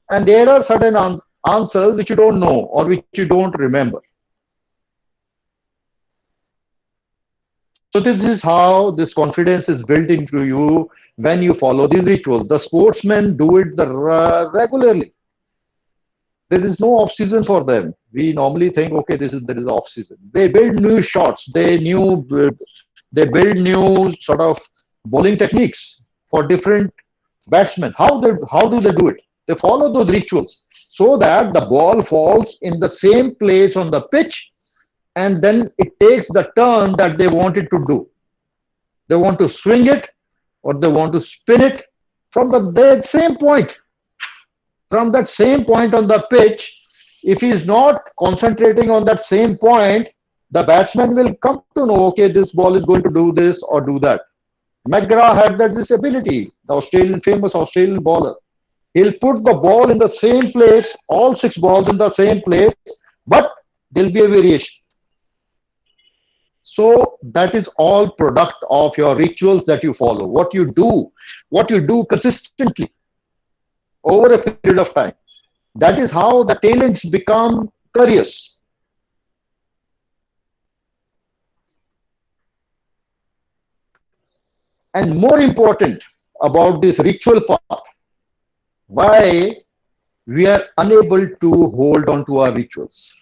and there are certain answers which you don't know or which you don't remember. So this is how this confidence is built into you when you follow these rituals. The sportsmen do it regularly. There is no off season for them. We normally think, okay, there is off season. They build new shots. They build new sort of bowling techniques for different batsmen. How do they do it? They follow those rituals so that the ball falls in the same place on the pitch, and then it takes the turn that they want it to do. They want to swing it or they want to spin it from the same point. From that same point on the pitch, if he is not concentrating on that same point, the batsman will come to know, okay, this ball is going to do this or do that. McGrath had that this ability, the Australian famous Australian bowler. He'll put the ball in the same place, all six balls in the same place, but there'll be a variation. So that is all product of your rituals that you follow, what you do consistently over a period of time. That is how the talents become careers. And more important about this ritual path, why we are unable to hold on to our rituals,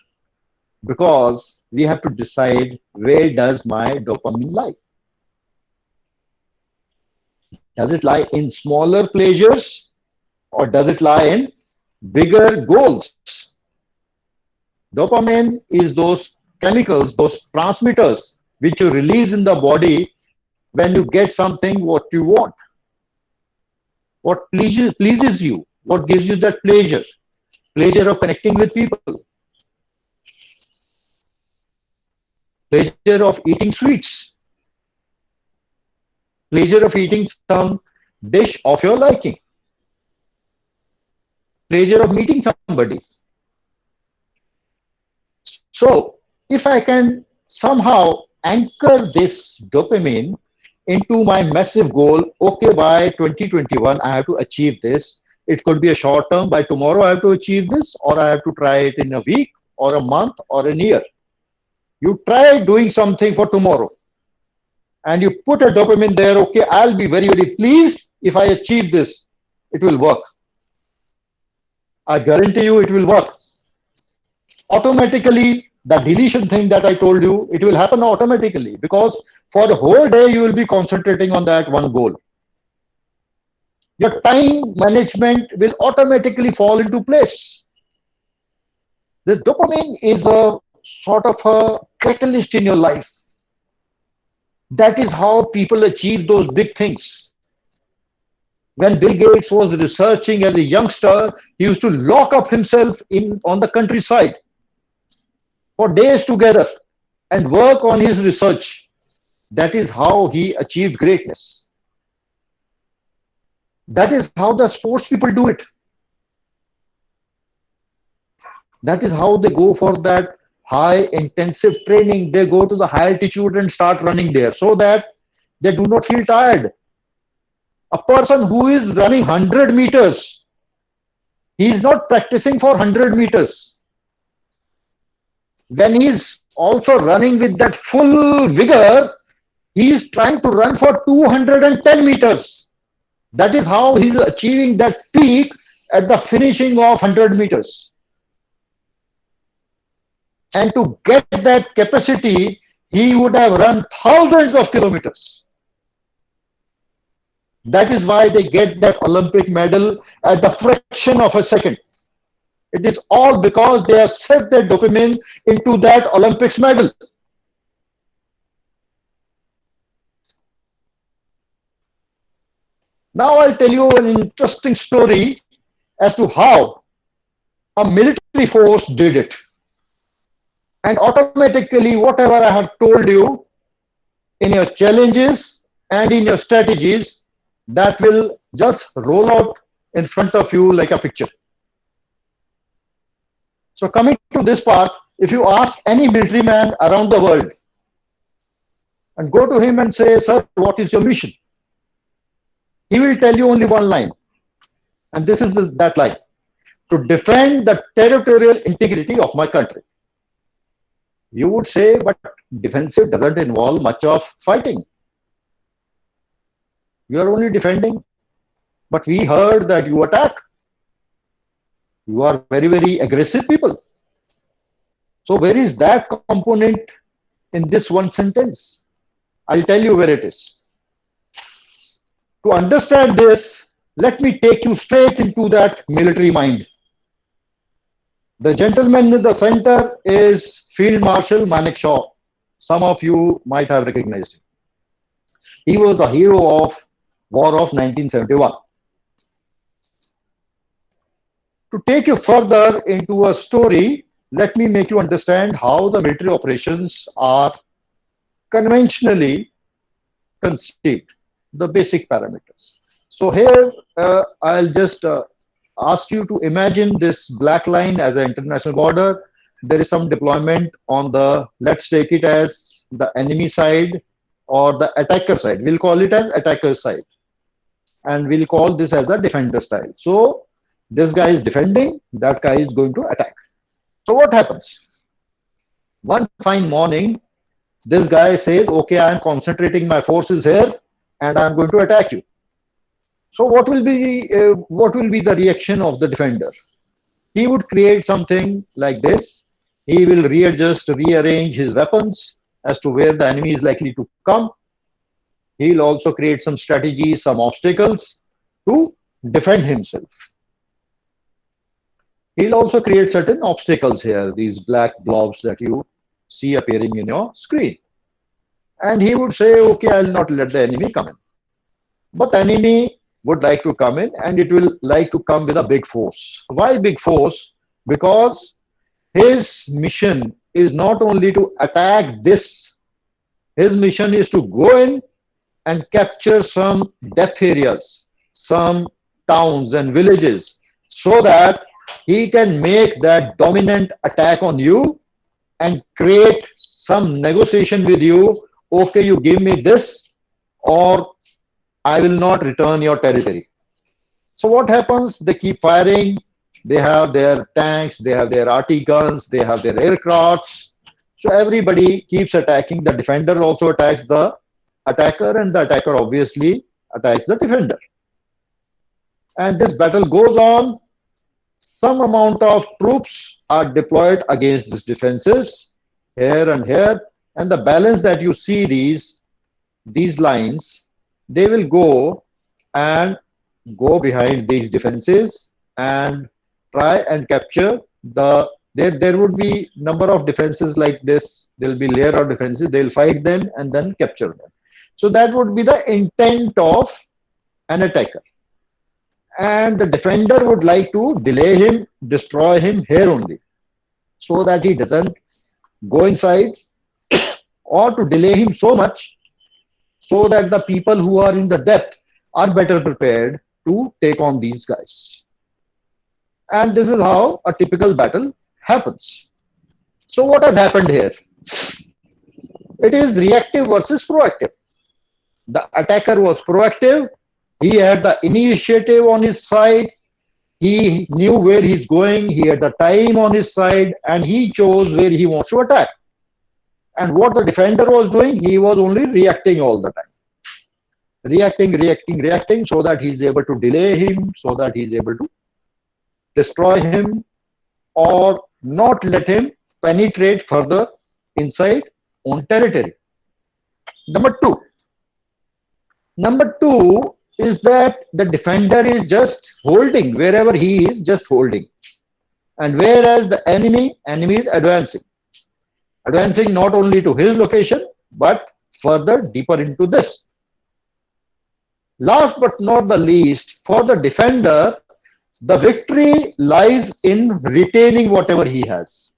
because we have to decide where does my dopamine lie. Does it lie in smaller pleasures or does it lie in bigger goals? Dopamine is those chemicals, those transmitters which you release in the body when you get something what you want, what pleases you, what gives you that pleasure of connecting with people, pleasure of eating sweets, pleasure of eating some dish of your liking, pleasure of meeting somebody. So if I can somehow anchor this dopamine into my massive goal, okay, by 2021, I have to achieve this. It could be a short term, by tomorrow I have to achieve this, or I have to try it in a week, or a month, or a year. You try doing something for tomorrow, and you put a dopamine there, okay, I'll be very, very pleased if I achieve this. It will work. I guarantee you it will work. Automatically, the deletion thing that I told you, it will happen automatically, because for the whole day you will be concentrating on that one goal. Your time management will automatically fall into place. This dopamine is a sort of a catalyst in your life. That is how people achieve those big things. When Bill Gates was researching as a youngster, he used to lock up himself in on the countryside for days together and work on his research. That is how he achieved greatness. That is how the sports people do it. That is how they go for that high intensive training. They go to the high altitude and start running there so that they do not feel tired. A person who is running 100 meters, he is not practicing for 100 meters. When he is also running with that full vigor, he is trying to run for 210 meters. That is how he is achieving that peak at the finishing of 100 meters. And to get that capacity, he would have run thousands of kilometers. That is why they get that Olympic medal at the fraction of a second. It is all because they have set their dopamine into that Olympics medal. Now I'll tell you an interesting story as to how a military force did it. And automatically, whatever I have told you in your challenges and in your strategies, that will just roll out in front of you like a picture. So coming to this part, if you ask any military man around the world and go to him and say, sir, what is your mission? He will tell you only one line. And this is that line: to defend the territorial integrity of my country. You would say, but defensive doesn't involve much of fighting. You are only defending. But we heard that you attack. You are very, very aggressive people. So where is that component in this one sentence? I'll tell you where it is. To understand this, let me take you straight into that military mind. The gentleman in the center is Field Marshal Manekshaw. Some of you might have recognized him. He was the hero of War of 1971. To take you further into a story, let me make you understand how the military operations are conventionally conceived, the basic parameters. So here, I'll just ask you to imagine this black line as an international border. There is some deployment on the, let's take it as the enemy side or the attacker side. We'll call it as attacker side. And we'll call this as the defender style. So this guy is defending, that guy is going to attack. So what happens? One fine morning, this guy says, okay, I am concentrating my forces here and I'm going to attack you. So what will be the reaction of the defender? He would create something like this. He will rearrange his weapons as to where the enemy is likely to come. He'll also create some strategies, some obstacles to defend himself. He'll also create certain obstacles here, these black blobs that you see appearing in your screen. And he would say, okay, I'll not let the enemy come in. But the enemy would like to come in, and it will like to come with a big force. Why big force? Because his mission is not only to attack this, his mission is to go in and capture some depth areas, some towns and villages, so that he can make that dominant attack on you and create some negotiation with you. Okay, you give me this or I will not return your territory. So what happens? They keep firing. They have their tanks, they have their RT guns, they have their aircrafts. So everybody keeps attacking. The defender also attacks the attacker, and the attacker obviously attacks the defender. And this battle goes on. Some amount of troops are deployed against these defenses here and here. And the balance that you see, these lines, they will go behind these defenses and try and capture there would be number of defenses like this. There will be layer of defenses. They'll fight them and then capture them. So that would be the intent of an attacker. And the defender would like to delay him, destroy him here only, so that he doesn't go inside, or to delay him so much so that the people who are in the depth are better prepared to take on these guys. And this is how a typical battle happens. So what has happened here? It is reactive versus proactive. The attacker was proactive. He had the initiative on his side. He knew where he's going. He had the time on his side, and he chose where he wants to attack. And what the defender was doing, he was only reacting all the time. Reacting, so that he's able to delay him, so that he's able to destroy him, or not let him penetrate further inside own territory. Number two is that the defender is just holding wherever he is, just holding. And whereas the enemy is advancing not only to his location, but further deeper into this. Last but not the least, for the defender, the victory lies in retaining whatever he has.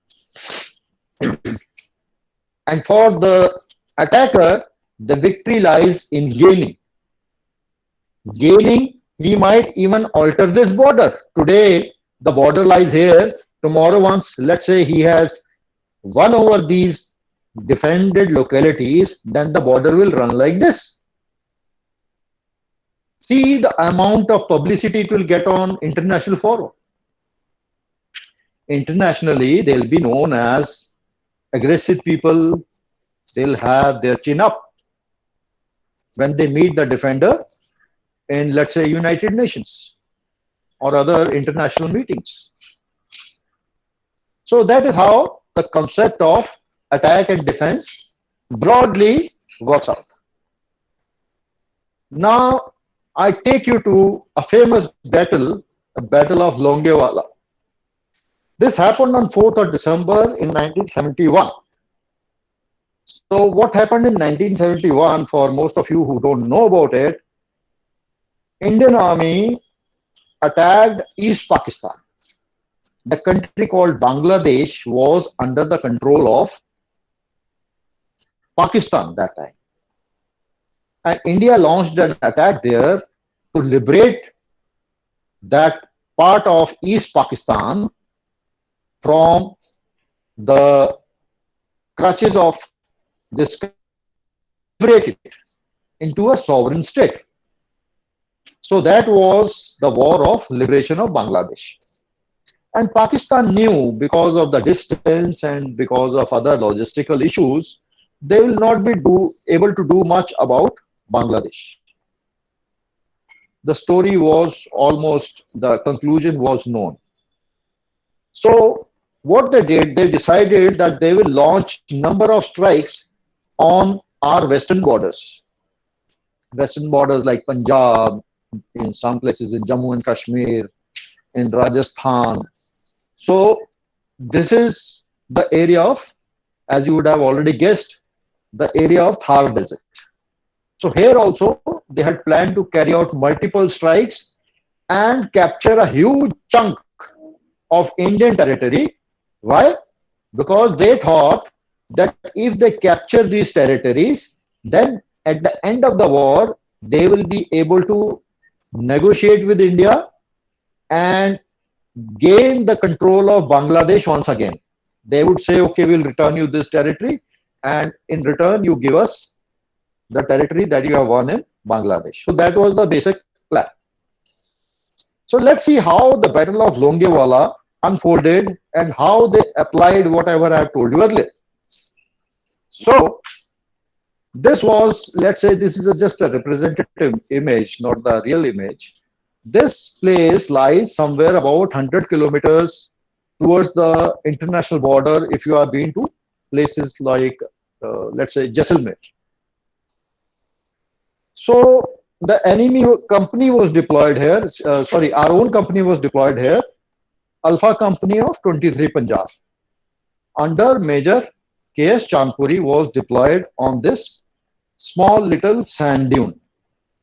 And for the attacker, the victory lies in gaining. He might even alter this border. Today, the border lies here. Tomorrow, once, let's say he has won over these defended localities, then the border will run like this. See the amount of publicity it will get on international forum. Internationally, they'll be known as aggressive people. They'll have their chin up when they meet the defender in, let's say, United Nations or other international meetings. So that is how the concept of attack and defense broadly works out. Now, I take you to a famous battle, the Battle of Longewala. This happened on 4th of December in 1971. So what happened in 1971, for most of you who don't know about it, Indian Army attacked East Pakistan. the country called Bangladesh was under the control of Pakistan that time. And India launched an attack there to liberate that part of East Pakistan from the clutches of this country and liberate it into a sovereign state. So that was the war of liberation of Bangladesh. And Pakistan knew because of the distance and because of other logistical issues, they will not be able to do much about Bangladesh. The story was almost, the conclusion was known. So what they did, they decided that they will launch number of strikes on our western borders like Punjab, in some places in Jammu and Kashmir, in Rajasthan. So this is the area of, as you would have already guessed, the area of Thar Desert. So here also they had planned to carry out multiple strikes and capture a huge chunk of Indian territory. Why? Because they thought that if they capture these territories, then at the end of the war, they will be able to negotiate with India and gain the control of Bangladesh once again. They would say, okay, we'll return you this territory, and in return, you give us the territory that you have won in Bangladesh. So that was the basic plan. So let's see how the Battle of Longewala unfolded and how they applied whatever I have told you earlier. So this was, let's say, this is just a representative image, not the real image. This place lies somewhere about 100 kilometers towards the international border if you have been to places like, let's say, Jaisalmer. So the enemy company was deployed here, sorry, our own company was deployed here, Alpha Company of 23 Punjab. Under Major K.S. Chandpuri was deployed on this small little sand dune.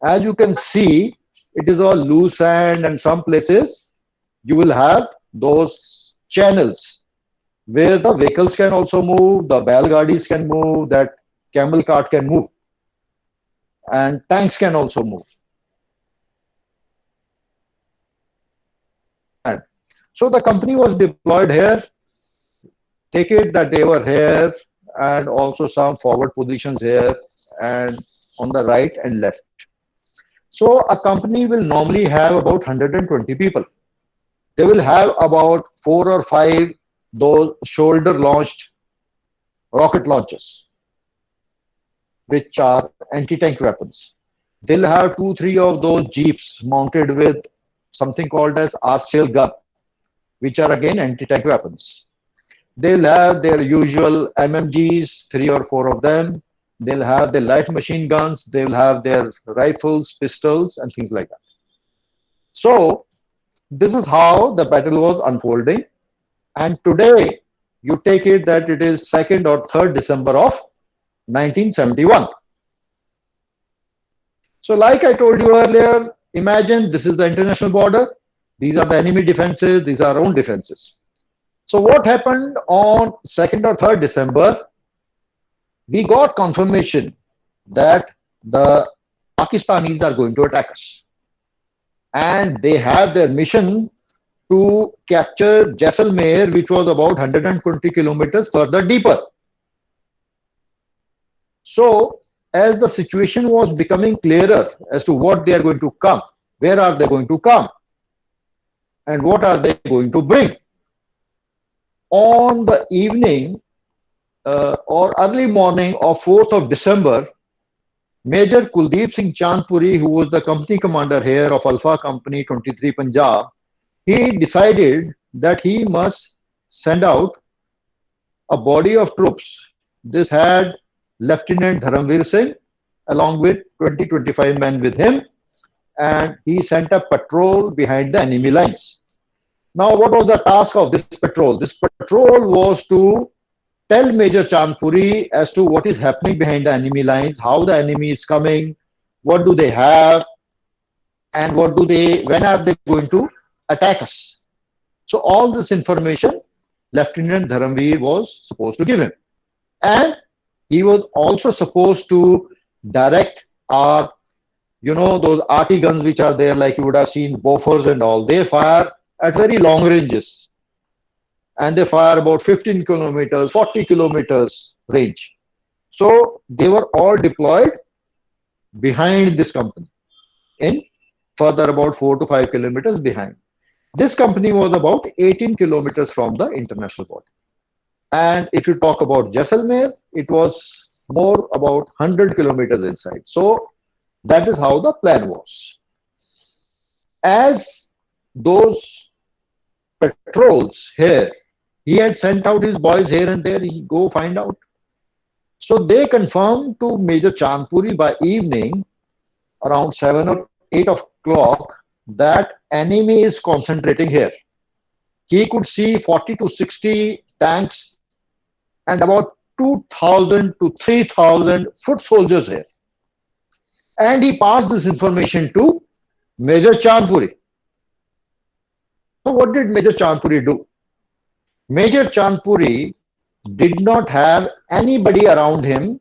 As you can see, it is all loose sand, and some places you will have those channels where the vehicles can also move, the Balgadis can move, that camel cart can move, and tanks can also move. And so the company was deployed here. Take it that they were here, and also some forward positions here and on the right and left. So a company will normally have about 120 people. They will have about 4 or 5 those shoulder launched rocket launchers, which are anti-tank weapons. They'll have 2, 3 of those jeeps mounted with something called as RCL gun, which are again anti-tank weapons. They'll have their usual MMGs, 3 or 4 of them. They'll have their light machine guns. They'll have their rifles, pistols, and things like that. So this is how the battle was unfolding. And today, you take it that it is 2nd or 3rd December of 1971. So like I told you earlier, imagine this is the international border. These are the enemy defenses. These are our own defenses. So what happened on 2nd or 3rd December? We got confirmation that the Pakistanis are going to attack us. And they have their mission to capture Jaisalmer, which was about 120 kilometers further deeper. So as the situation was becoming clearer as to what they are going to come, where are they going to come, and what are they going to bring, on the evening or early morning of 4th of December, Major Kuldeep Singh Chandpuri, who was the company commander here of Alpha Company 23 Punjab, he decided that he must send out a body of troops. This had Lieutenant Dharamveer Singh along with 20-25 men with him, and he sent a patrol behind the enemy lines. Now, what was the task of this patrol? This patrol was to tell Major Chandpuri as to what is happening behind the enemy lines, how the enemy is coming, what do they have, and when are they going to attack us. So all this information Lieutenant Dharamveer was supposed to give him. And he was also supposed to direct our, those RT guns which are there, like you would have seen, Bofors and all. They fire at very long ranges, and they fire about 15 kilometers, 40 kilometers range. So they were all deployed behind this company, in further about 4 to 5 kilometers behind. This company was about 18 kilometers from the international border. And if you talk about Jaisalmer, it was more about 100 kilometers inside. So that is how the plan was. As those patrols here, he had sent out his boys here and there, he go find out. So they confirmed to Major Chandpuri by evening, around 7 or 8 o'clock, that enemy is concentrating here. He could see 40 to 60 tanks and about 2,000 to 3,000 foot soldiers here. And he passed this information to Major Chandpuri. So what did Major Chandpuri do? Major Chandpuri did not have anybody around him.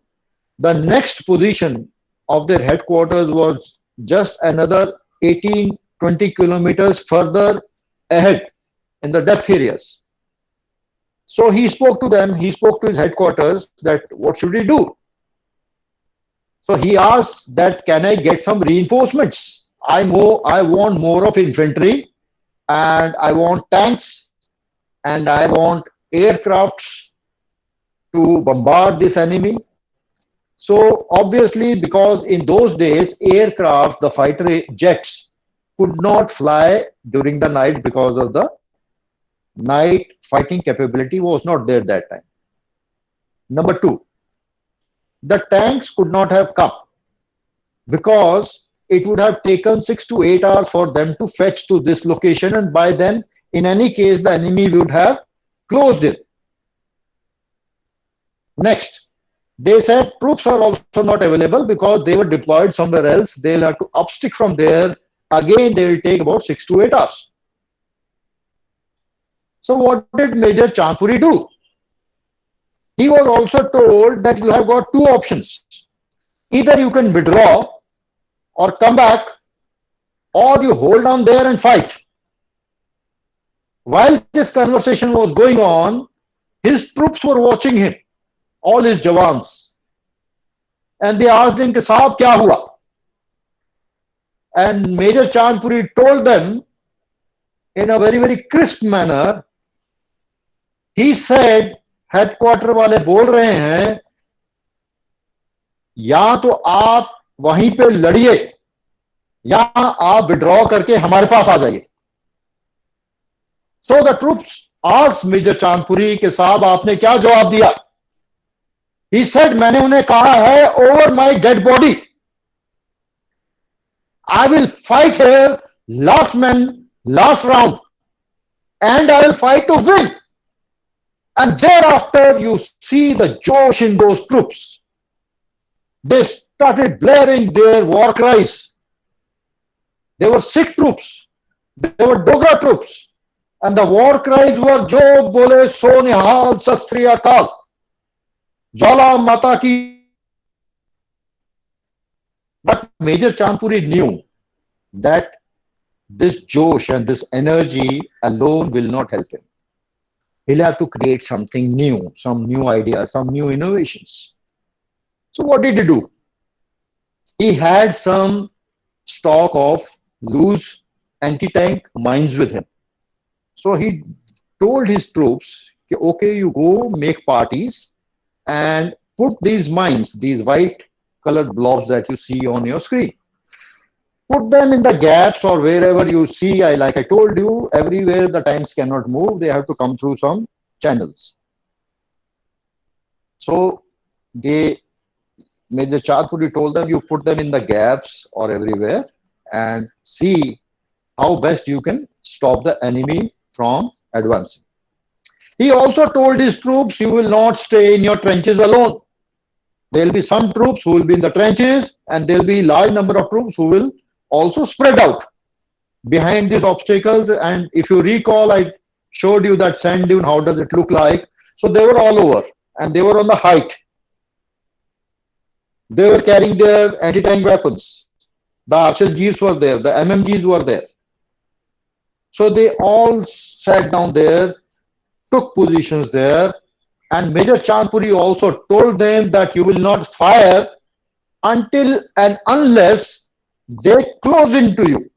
The next position of their headquarters was just another 18, 20 kilometers further ahead in the depth areas. So he spoke to them, he spoke to his headquarters that what should he do? So he asked that, can I get some reinforcements? I want more of infantry, and I want tanks, and I want aircrafts to bombard this enemy. So obviously, because in those days, aircraft, the fighter jets, could not fly during the night because of the night fighting capability was not there that time. Number two, the tanks could not have come because it would have taken 6 to 8 hours for them to fetch to this location, and by then, in any case, the enemy would have closed it. Next, they said troops are also not available because they were deployed somewhere else. They'll have to upstick from there. Again, they will take about 6 to 8 hours. So what did Major Chandpuri do? He was also told that you have got two options. Either you can withdraw or come back, or you hold on there and fight. While this conversation was going on, his troops were watching him, all his jawans. And they asked him, Saab, kya hua? And Major Chandpuri told them in a very, very crisp manner. He said, headquarter वाले बोल रहे हैं, या तो आप वहीं पे लड़िए, या आप विड्रॉ करके हमारे पास आ जाइए. So the troops asked Major Chandpuri कि साहब आपने क्या जवाब दिया? He said, मैंने उन्हें कहा है, over my dead body, I will fight here, last man, last round, and I will fight to win. And thereafter, you see the josh in those troops. They started blaring their war cries. They were Sikh troops. They were Dogra troops. And the war cries were, Jo bole so nihal sastri akal. Jala mata ki. But Major Chandpuri knew that this josh and this energy alone will not help him. He'll have to create something new, some new ideas, some new innovations. So what did he do? He had some stock of loose anti-tank mines with him. So he told his troops, okay, you go make parties and put these mines, these white colored blobs that you see on your screen. Put them in the gaps or wherever you see. Like I told you, everywhere the tanks cannot move, they have to come through some channels. So Major Chandpuri told them, you put them in the gaps or everywhere and see how best you can stop the enemy from advancing. He also told his troops, you will not stay in your trenches alone. There will be some troops who will be in the trenches, and there will be a large number of troops who will also spread out behind these obstacles. And if you recall, I showed you that sand dune, how does it look like. So they were all over and they were on the height. They were carrying their anti-tank weapons. The RSGs were there, the MMGs were there. So they all sat down there, took positions there, and Major Chandpuri also told them that you will not fire until and unless they close into you.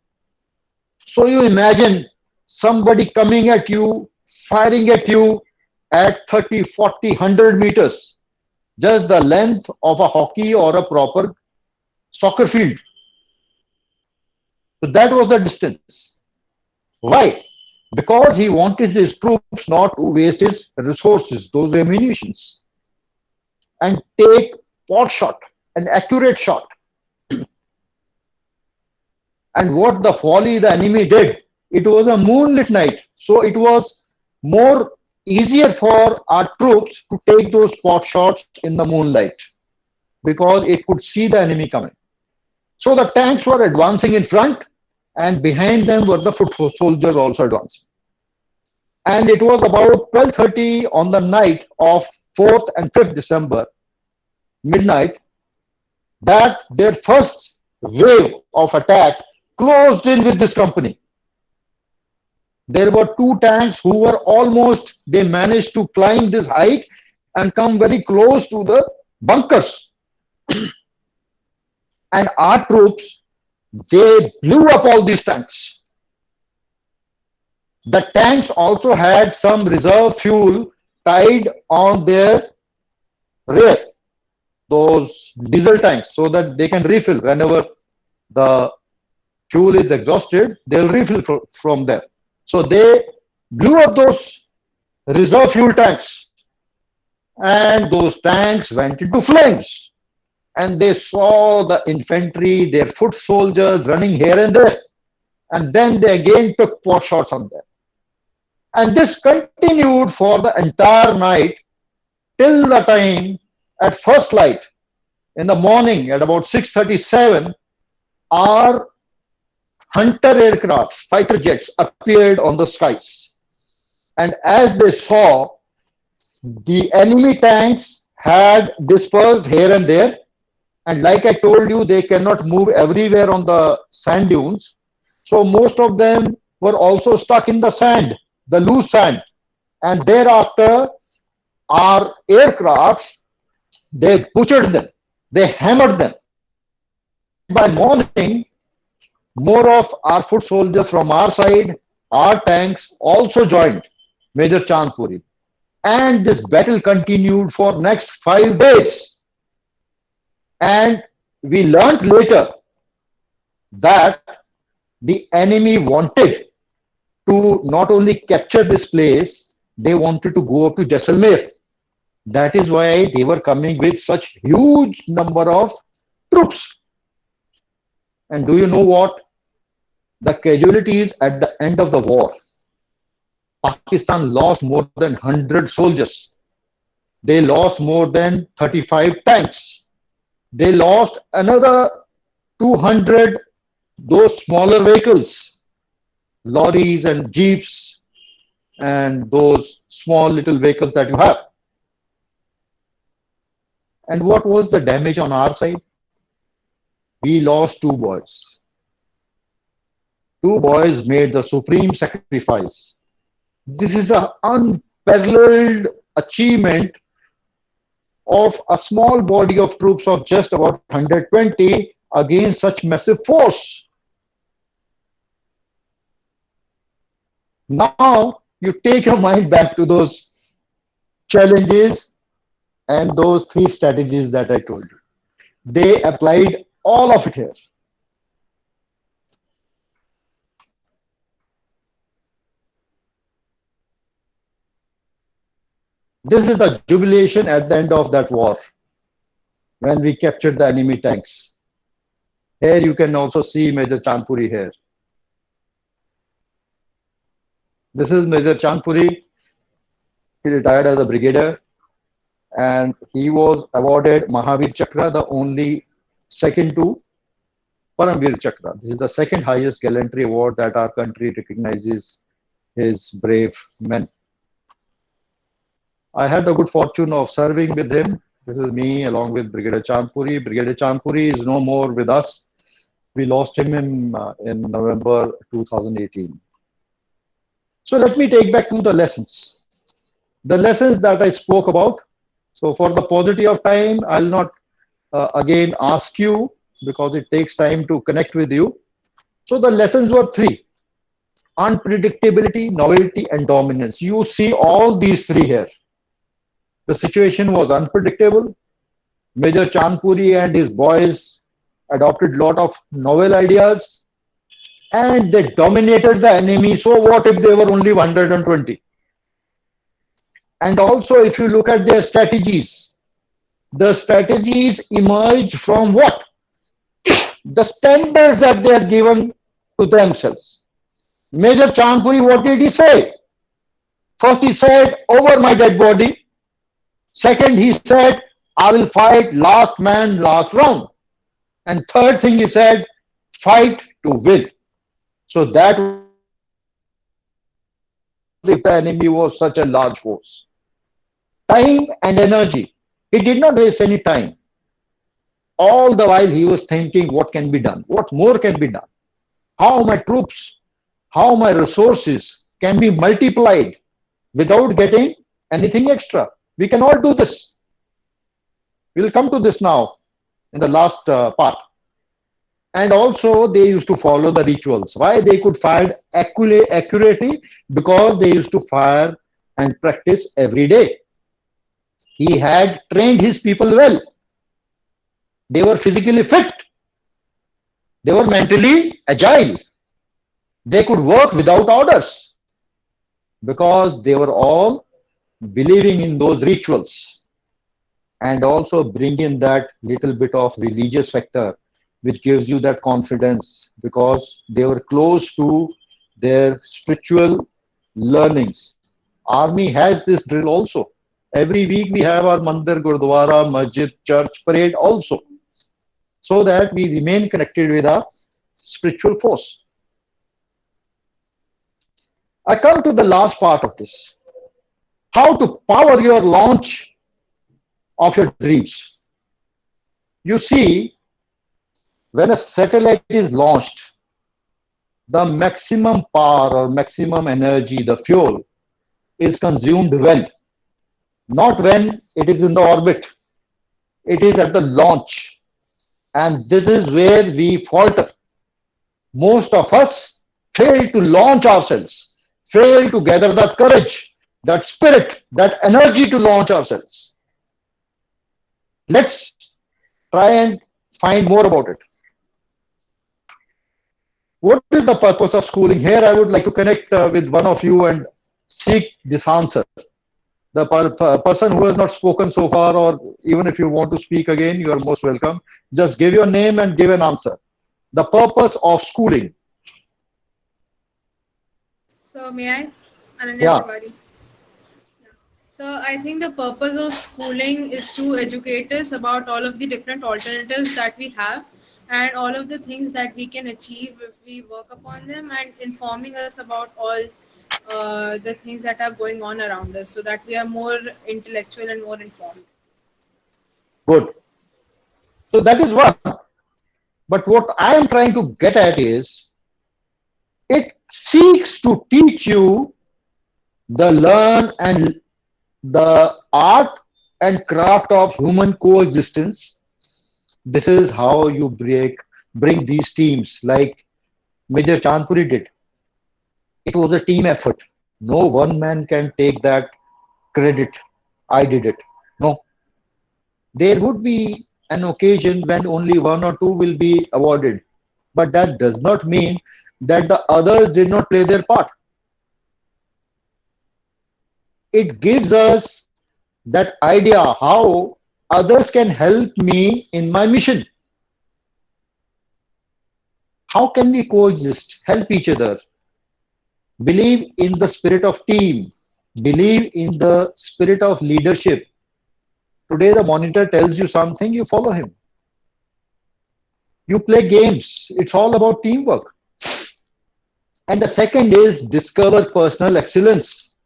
So you imagine somebody coming at you, firing at you at 30, 40, 100 meters, just the length of a hockey or a proper soccer field. So that was the distance. Why? Because he wanted his troops not to waste his resources, those ammunitions, and take pot shot, an accurate shot. And what the folly the enemy did, it was a moonlit night. So it was more easier for our troops to take those pot shots in the moonlight because it could see the enemy coming. So the tanks were advancing in front and behind them were the foot soldiers also advancing. And it was about 12:30 on the night of 4th and 5th December, midnight, that their first wave of attack closed in with this company. There were two tanks who were almost, they managed to climb this height and come very close to the bunkers. And our troops, they blew up all these tanks. The tanks also had some reserve fuel tied on their rear, those diesel tanks, so that they can refill whenever the fuel is exhausted, they'll refill from there. So they blew up those reserve fuel tanks and those tanks went into flames. And they saw the infantry, their foot soldiers running here and there. And then they again took pot shots on them. And this continued for the entire night till the time at first light in the morning at about 6:37, our Hunter aircraft, fighter jets appeared on the skies. And as they saw, the enemy tanks had dispersed here and there. And like I told you, they cannot move everywhere on the sand dunes. So most of them were also stuck in the sand, the loose sand. And thereafter, our aircrafts, they butchered them, they hammered them. By morning, more of our foot soldiers from our side, our tanks also joined Major Chandpuri. And this battle continued for next 5 days. And we learned later that the enemy wanted to not only capture this place, they wanted to go up to Jaisalmer. That is why they were coming with such huge number of troops. And do you know what? The casualties at the end of the war, Pakistan lost more than 100 soldiers. They lost more than 35 tanks. They lost another 200 those smaller vehicles, lorries and jeeps and those small little vehicles that you have. And what was the damage on our side? We lost 2 boys. 2 boys made the supreme sacrifice. This is an unparalleled achievement of a small body of troops of just about 120 against such massive force. Now you take your mind back to those challenges and those 3 strategies that I told you. They applied all of it here. This is the jubilation at the end of that war when we captured the enemy tanks. Here you can also see Major Chandpuri here. This is Major Chandpuri. He retired as a brigadier and he was awarded Mahavir Chakra, the only second to Paramvir Chakra. This is the second highest gallantry award that our country recognizes his brave men. I had the good fortune of serving with him. This is me along with Brigadier Champuri. Brigadier Champuri is no more with us. We lost him in November 2018. So let me take back to the lessons. The lessons that I spoke about. So for the paucity of time, I'll not again ask you because it takes time to connect with you. So the lessons were three: unpredictability, novelty, and dominance. You see all these three here. The situation was unpredictable. Major Chandpuri and his boys adopted a lot of novel ideas and they dominated the enemy. So what if they were only 120? And also if you look at their strategies, the strategies emerged from what? The standards that they are given to themselves. Major Chandpuri, what did he say? First he said, over my dead body. Second, he said, I will fight last man, last round. And third thing he said, fight to win. So that was if the enemy was such a large force. Time and energy. He did not waste any time. All the while he was thinking what can be done, what more can be done, how my troops, how my resources can be multiplied without getting anything extra. We can all do this. We'll come to this now in the last part. And also they used to follow the rituals. Why they could fire accurately? Because they used to fire and practice every day. He had trained his people well. They were physically fit. They were mentally agile. They could work without orders because they were all believing in those rituals and also bring in that little bit of religious factor which gives you that confidence because they were close to their spiritual learnings. Army has this drill also. Every week we have our mandir, gurdwara, masjid, church, parade also, so that we remain connected with our spiritual force. I come to the last part of this. How to power your launch of your dreams. You see, when a satellite is launched, the maximum power or maximum energy, the fuel, is consumed when? Not when it is in the orbit. It is at the launch. And this is where we falter. Most of us fail to launch ourselves, fail to gather that courage, that spirit, that energy to launch ourselves. Let's try and find more about it. What is the purpose of schooling? Here I would like to connect with one of you and seek this answer. The person who has not spoken so far, or even if you want to speak again, you are most welcome. Just give your name and give an answer. The purpose of schooling. So may I? Ananya Yeah, Tiwari. So I think the purpose of schooling is to educate us about all of the different alternatives that we have and all of the things that we can achieve if we work upon them and informing us about all the things that are going on around us so that we are more intellectual and more informed. good. So that is one. But what I am trying to get at is it seeks to teach you the learn and the art and craft of human coexistence. This is how you bring these teams like Major Chandpuri did. It was a team effort. No one man can take that credit. I did it. No. There would be an occasion when only one or two will be awarded. But that does not mean that the others did not play their part. It gives us that idea how others can help me in my mission. How can we coexist, help each other, believe in the spirit of team, believe in the spirit of leadership. Today, the monitor tells you something, you follow him. You play games, it's all about teamwork. And the second is discover personal excellence.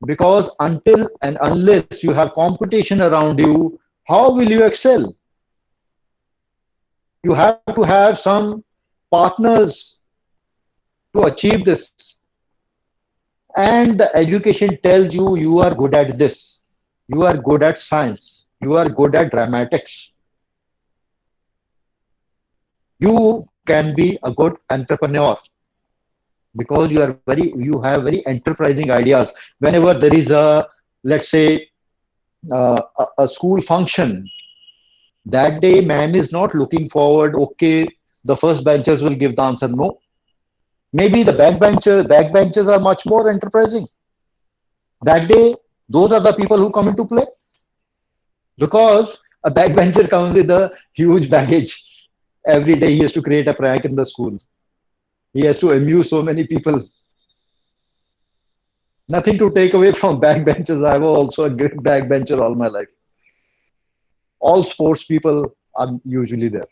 Because until and unless you have competition around you, how will you excel? You have to have some partners to achieve this. And the education tells you you are good at this, you are good at science, you are good at dramatics, you can be a good entrepreneur because you have very enterprising ideas. Whenever there is a, let's say, a school function, that day ma'am is not looking forward, okay, the first benchers will give the answer. No, maybe the back benchers are much more enterprising. That day, those are the people who come into play because a backbencher comes with a huge baggage. Every day he has to create a prank in the school. He has to amuse so many people. Nothing to take away from backbenchers. I was also a great backbencher all my life. All sports people are usually there.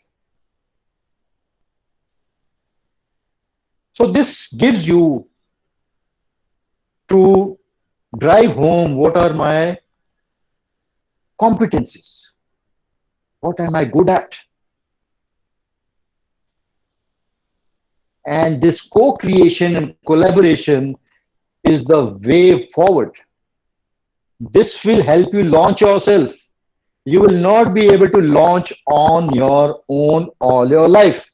So this gives you to drive home what are my competencies, what am I good at, and this co-creation and collaboration is the way forward. This will help you launch yourself. You will not be able to launch on your own all your life.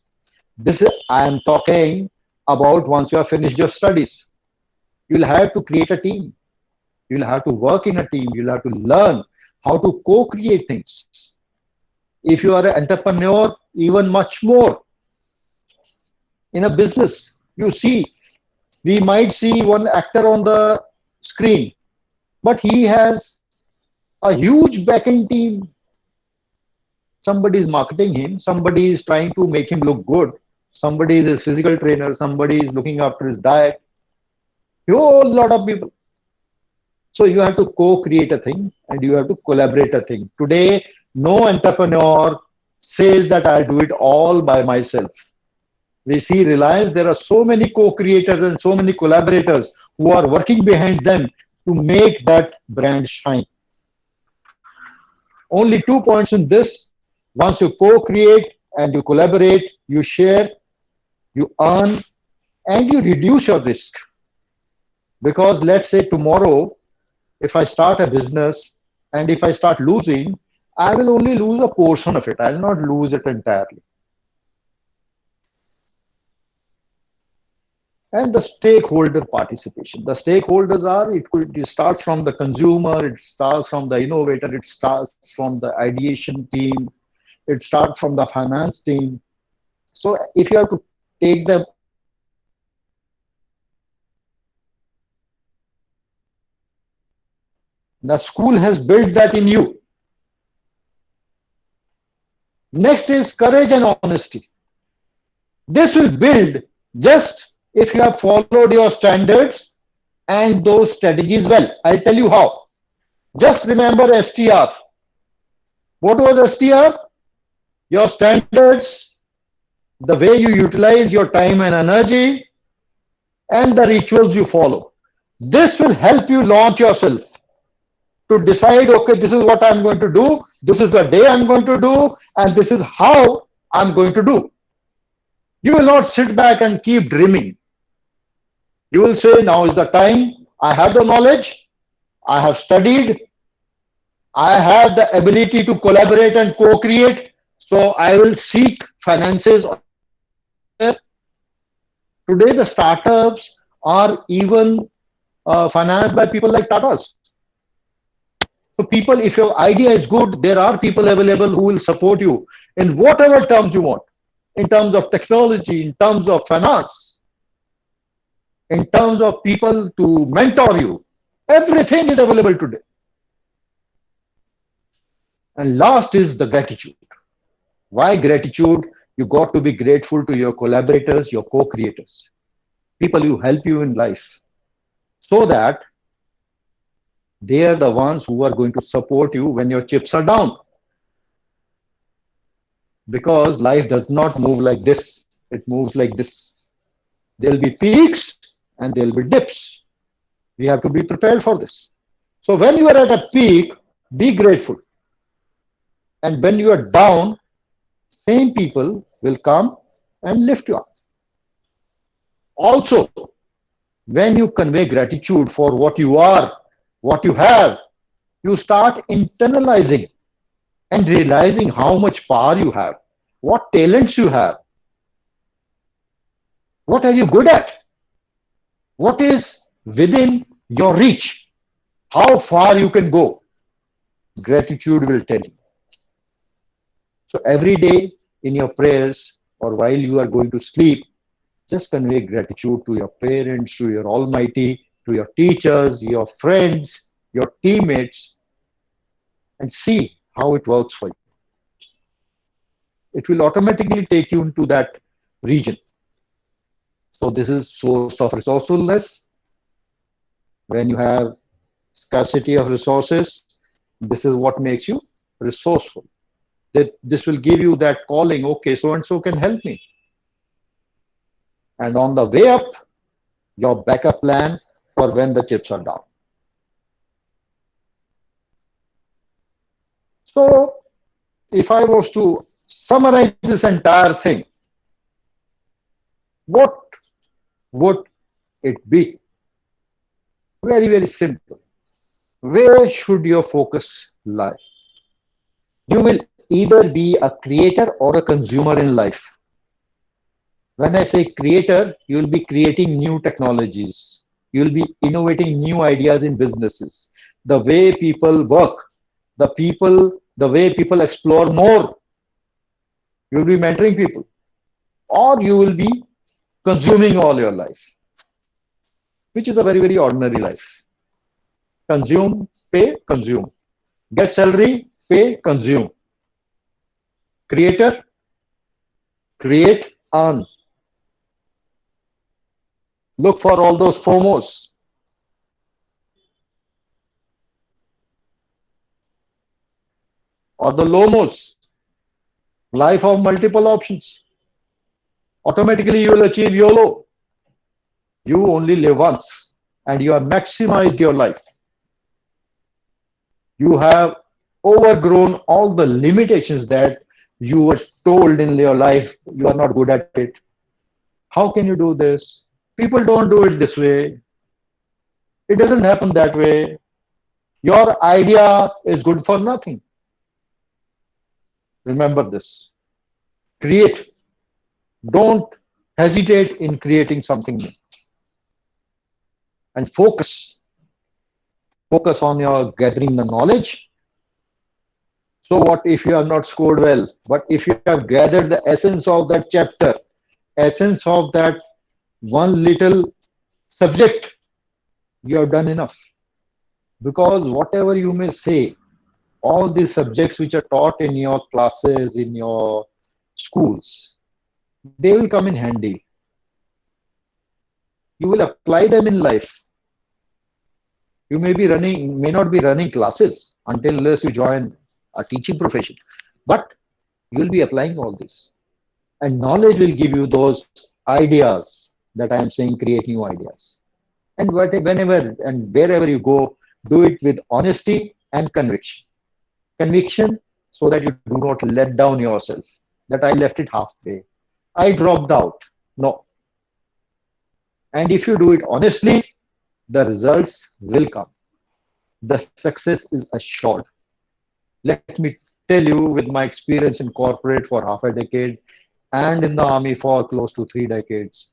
This is, I am talking about once you have finished your studies. You'll have to create a team. You'll have to work in a team. You'll have to learn how to co-create things. If you are an entrepreneur, even much more. In a business, you see, we might see one actor on the screen, but he has a huge backend team. Somebody is marketing him, somebody is trying to make him look good, somebody is his physical trainer, somebody is looking after his diet, a whole lot of people. So you have to co-create a thing and you have to collaborate a thing. Today, no entrepreneur says that I'll do it all by myself. We see Reliance, there are so many co-creators and so many collaborators who are working behind them to make that brand shine. Only 2 points in this. Once you co-create and you collaborate, you share, you earn, and you reduce your risk. Because let's say tomorrow, if I start a business and if I start losing, I will only lose a portion of it. I will not lose it entirely. And the stakeholder participation. The stakeholders are, it starts from the consumer, it starts from the innovator, it starts from the ideation team, it starts from the finance team. So if you have to take them all together, the school has built that in you. Next is courage and honesty. This will build just if you have followed your standards and those strategies well. I'll tell you how. Just remember STR. What was STR? Your standards, the way you utilize your time and energy, and the rituals you follow. This will help you launch yourself to decide, okay, this is what I'm going to do, this is the day I'm going to do, and this is how I'm going to do. You will not sit back and keep dreaming. You will say, now is the time, I have the knowledge, I have studied, I have the ability to collaborate and co-create, so I will seek finances elsewhere. Today, the startups are even financed by people like Tata's. So people, if your idea is good, there are people available who will support you in whatever terms you want, in terms of technology, in terms of finance, in terms of people to mentor you. Everything is available today. And last is the gratitude. Why gratitude? You got to be grateful to your collaborators, your co-creators, people who help you in life, so that they are the ones who are going to support you when your chips are down. Because life does not move like this, it moves like this. There'll be peaks and there'll be dips. We have to be prepared for this. So when you are at a peak, be grateful. And when you are down, same people will come and lift you up. Also, when you convey gratitude for what you are, what you have, you start internalizing and realizing how much power you have, what talents you have, what are you good at, what is within your reach, how far you can go. Gratitude will tell you. So every day in your prayers or while you are going to sleep, just convey gratitude to your parents, to your Almighty, to your teachers, your friends, your teammates, and see how it works for you. It will automatically take you into that region. So this is source of resourcefulness. When you have scarcity of resources, this is what makes you resourceful. That this will give you that calling, okay, so and so can help me. And on the way up, your backup plan for when the chips are down. So if I was to summarize this entire thing, what would it be? Very, very simple. Where should your focus lie? You will either be a creator or a consumer in life. When I say creator, you will be creating new technologies. You will be innovating new ideas in businesses. The way people work, the way people explore more. You will be mentoring people, or you will be consuming all your life, which is a very, very ordinary life. Consume, pay, consume. Get salary, pay, consume. Creator, create, earn. Look for all those FOMOs. Or the LOMOs. Life of multiple options. Automatically you will achieve YOLO. You only live once and you have maximized your life. You have overgrown all the limitations that you were told in your life you are not good at it. How can you do this? People don't do it this way. It doesn't happen that way. Your idea is good for nothing. Remember this. Create. Don't hesitate in creating something new. And focus. Focus on your gathering the knowledge. So what if you have not scored well? But if you have gathered the essence of that chapter, essence of that one little subject, you have done enough. Because whatever you may say, all these subjects which are taught in your classes, in your schools, they will come in handy. You will apply them in life. You may not be running classes until unless you join a teaching profession, but you will be applying all this. And knowledge will give you those ideas that I am saying, create new ideas. And whenever and wherever you go, do it with honesty and conviction. Conviction so that you do not let down yourself, that I left it halfway, I dropped out. No. And if you do it honestly, the results will come. The success is assured. Let me tell you, with my experience in corporate for half a decade and in the army for close to 3 decades,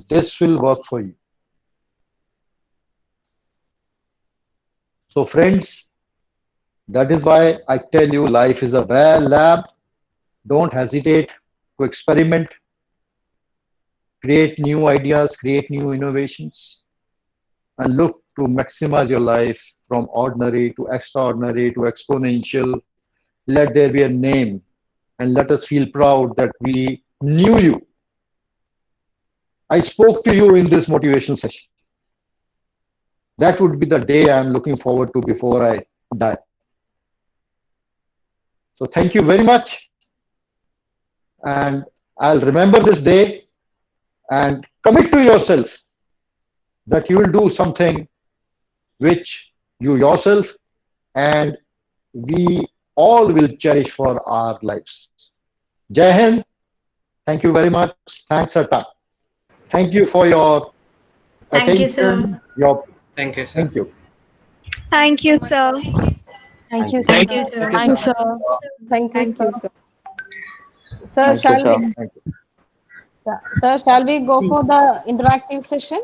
this will work for you. So friends, that is why I tell you life is a lab. Don't hesitate to experiment, create new ideas, create new innovations, and look to maximize your life from ordinary to extraordinary to exponential. Let there be a name and let us feel proud that we knew you. I spoke to you in this motivational session. That would be the day I'm looking forward to before I die. So thank you very much. And I'll remember this day and commit to yourself that you will do something which you yourself and we all will cherish for our lives. Jai Hind. Thank you very much. Thanks, Atta. Thank you for your Thank you, sir. attention. Your Thank you, sir. thank you. Thank you, sir. Thank Thank you, you. sir. Thank Thank you, you, sir. sir. Thanks, sir. Thank you, Thank sir. you. Sir, Thank you, shall sir. we, Thank you. yeah, sir, shall we go for the interactive session?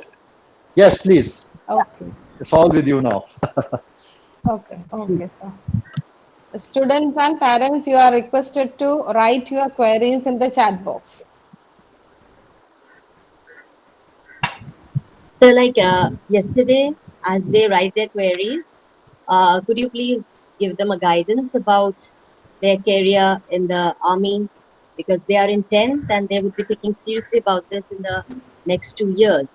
Yes, please. Okay, It's all with you now. okay, sir. Students and parents, you are requested to write your queries in the chat box. So, like yesterday, as they write their queries, could you please give them a guidance about their career in the army? Because they are in 10th and they would be thinking seriously about this in the next 2 years.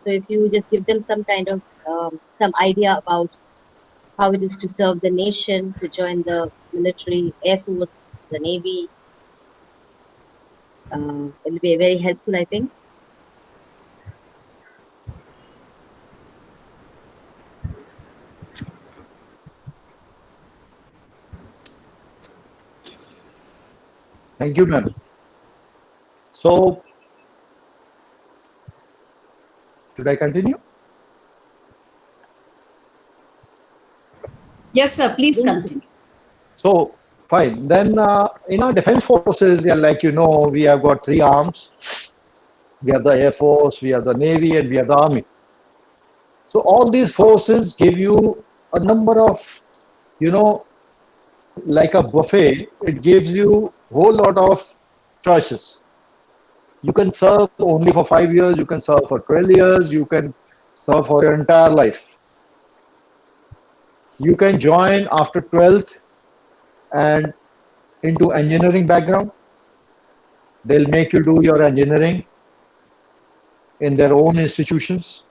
So, if you just give them some kind of some idea about how it is to serve the nation, to join the military, air force, the navy, it will be very helpful, I think. Thank you, ma'am. So, should I continue? Yes, sir. Please Yes, continue. So, fine. Then, in our defense forces, yeah, like you know, we have got three arms. We have the Air Force, we have the Navy, and we have the Army. So, all these forces give you a number of, you know, like a buffet. It gives you whole lot of choices. You can serve only for 5 years. You can serve for 12 years. You can serve for your entire life. You can join after 12th and into engineering background. They'll make you do your engineering in their own institutions.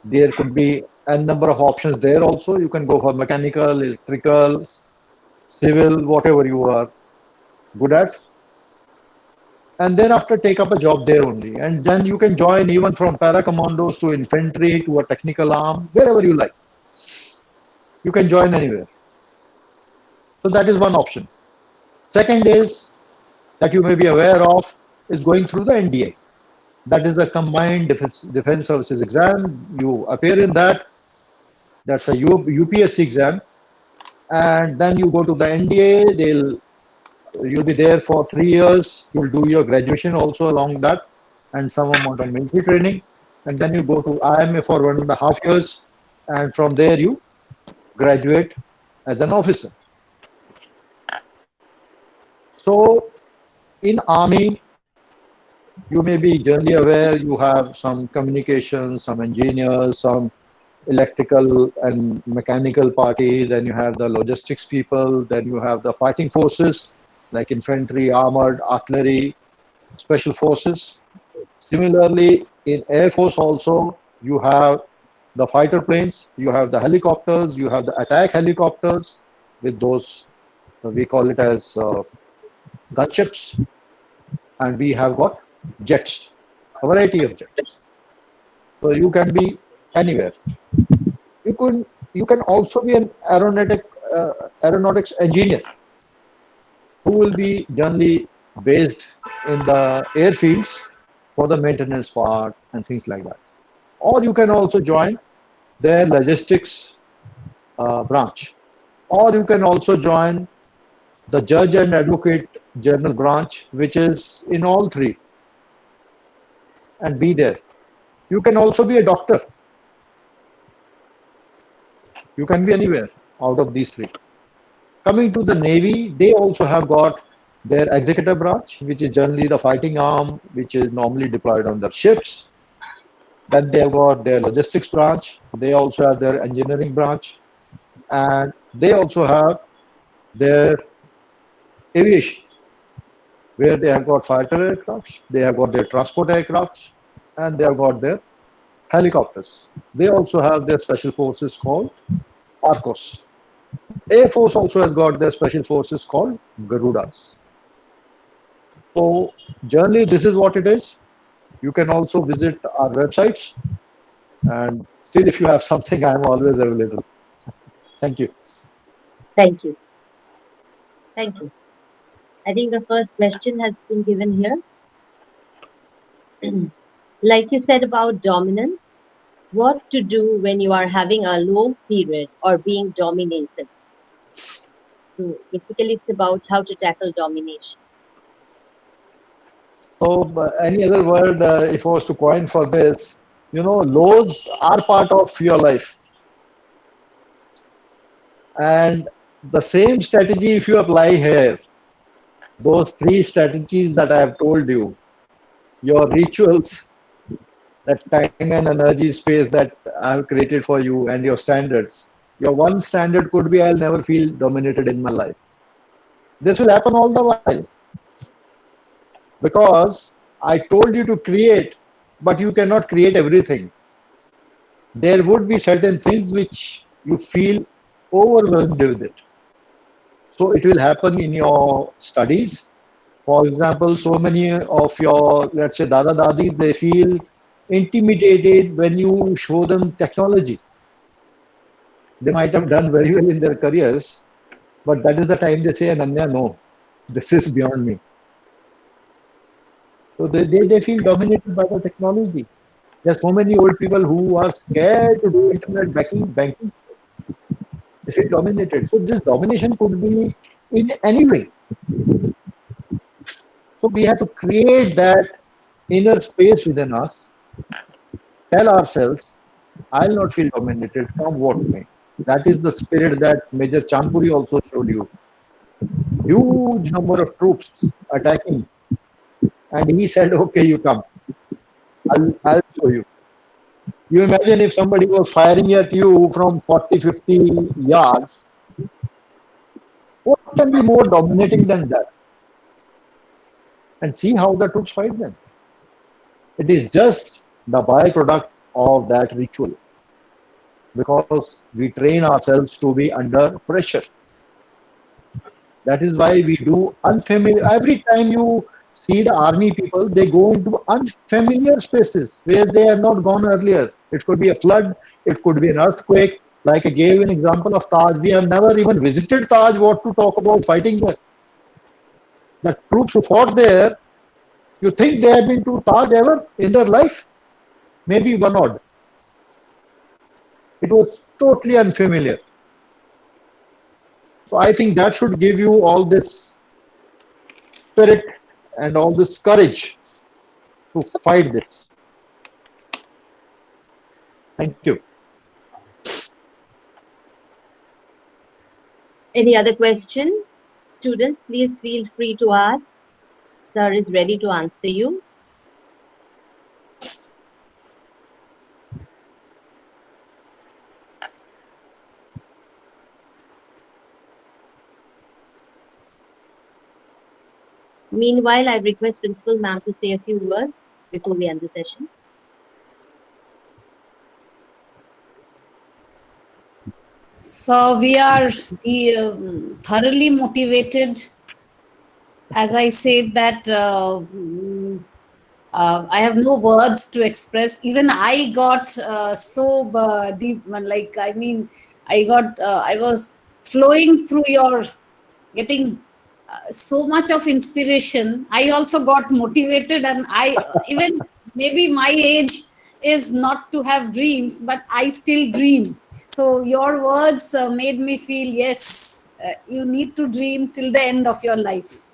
There could be a number of options there also. You can go for mechanical, electrical, civil, whatever you are good at. And then after take up a job there only. And then you can join even from para commandos to infantry to a technical arm, wherever you like. You can join anywhere. So that is one option. Second is that you may be aware of is going through the NDA. That is the combined defense services exam. You appear in that. That's a UPSC exam, and then you go to the NDA. You'll be there for 3 years. You'll do your graduation also along that, and some amount of military training, and then you go to IMA for 1.5 years, and from there you graduate as an officer. So in army, you may be generally aware you have some communications, some engineers, some electrical and mechanical party, then you have the logistics people, then you have the fighting forces like infantry, armored, artillery, special forces. Similarly, in Air Force also, you have the fighter planes, you have the helicopters, you have the attack helicopters with those, we call it as gunships, and we have got jets, a variety of jets. So you can be anywhere. You can also be an aeronautics engineer who will be generally based in the airfields for the maintenance part and things like that. Or you can also join their logistics branch. Or you can also join the judge and advocate general branch, which is in all three, and be there. You can also be a doctor. You can be anywhere out of these three. Coming to the Navy, they also have got their executive branch, which is generally the fighting arm, which is normally deployed on their ships. Then they have got their logistics branch. They also have their engineering branch, and they also have their aviation, where they have got fighter aircrafts, they have got their transport aircrafts, and they have got their helicopters. They also have their special forces called ARCOS. Air Force also has got their special forces called Garudas. So generally, this is what it is. You can also visit our websites, and still, if you have something, I am always available. Thank you. Thank you. Thank you. I think the first question has been given here. Like you said about dominance, what to do when you are having a low period or being dominated. So basically, it's about how to tackle domination. So, any other word, if I was to coin for this, lows are part of your life. And the same strategy, if you apply here, those three strategies that I have told you, your rituals, that time and energy space that I have created for you, and your standards. Your one standard could be I'll never feel dominated in my life. This will happen all the while because I told you to create, but you cannot create everything. There would be certain things which you feel overwhelmed with it. So it will happen in your studies. For example, so many of your, let's say, dada dadis, they feel intimidated when you show them technology. They might have done very well in their careers, but that is the time they say, Ananya, no, this is beyond me. So they feel dominated by the technology. There's so many old people who are scared to do internet banking. They feel dominated. So this domination could be in any way. So we have to create that inner space within us, tell ourselves, I'll not feel dominated, come what may. That is the spirit that Major Champuri also showed you. Huge number of troops attacking. And he said, okay, you come. I'll show you. You imagine if somebody was firing at you from 40, 50 yards, what can be more dominating than that? And see how the troops fight them. It is just the byproduct of that ritual because we train ourselves to be under pressure. That is why we do unfamiliar. Every time you see the army people, they go into unfamiliar spaces where they have not gone earlier. It could be a flood, it could be an earthquake. Like I gave an example of Taj. We have never even visited Taj. What to talk about fighting there? The troops who fought there, you think they have been to Taj ever in their life? Maybe one odd. It was totally unfamiliar. So I think that should give you all this spirit and all this courage to fight this. Thank you. Any other question? Students, please feel free to ask. Sir is ready to answer you. Meanwhile, I request Principal Ma'am to say a few words before we end the session. So we are thoroughly motivated. As I said that I have no words to express. Even I got so deep, like I mean, I was flowing through your getting so much of inspiration. I also got motivated, and I even maybe my age is not to have dreams, but I still dream. So your words made me feel yes, you need to dream till the end of your life.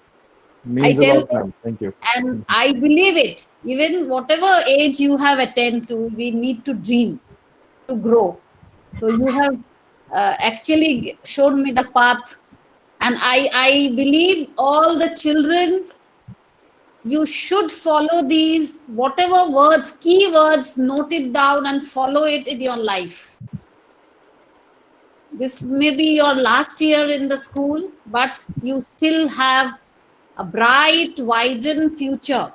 I Means a tell lot, ma'am. this Thank you. and I believe it. Even whatever age you have attained to, we need to dream to grow. So you have actually shown me the path, and I believe all the children, you should follow these whatever words, keywords, note it down and follow it in your life. This may be your last year in the school, but you still have a bright, vibrant future.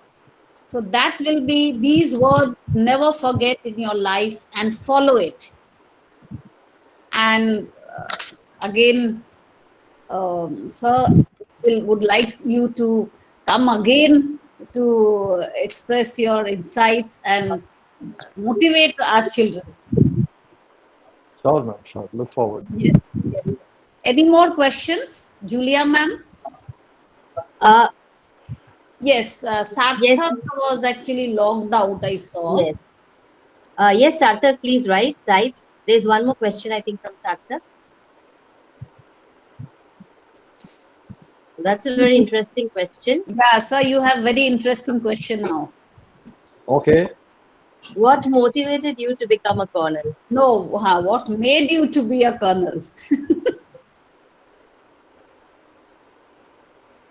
So that will be these words, never forget in your life and follow it. And again, sir would like you to come again to express your insights and motivate our children. Sure, ma'am. Sure. Look forward. Yes, yes. Any more questions, Julia ma'am? Uh, Yes, yes, Sarthak was actually logged out, I saw. yes. Yes, Sarthak, please write, type. There's one more question, I think, from Sarthak. That's a very interesting question. Yeah, sir, you have very interesting question now. Okay. What motivated you to become a colonel? No, what made you to be a colonel?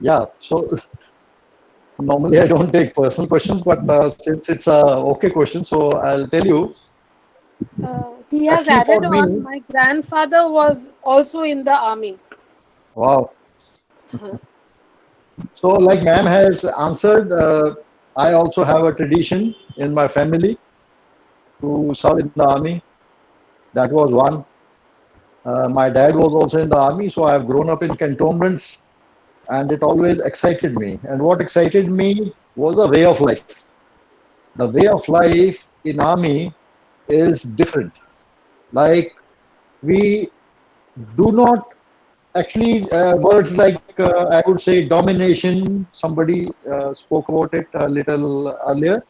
Yeah. So normally I don't take personal questions, but since it's a okay question, so I'll tell you. He has Actually, added for on, me, my grandfather was also in the army. wow. So, like ma'am has answered, I also have a tradition in my family to serve in the army. That was one. My dad was also in the army, so I have grown up in cantonments, and it always excited me. And what excited me was the way of life. The way of life in army is different. Like we do not actually words like I would say domination. Somebody spoke about it a little earlier.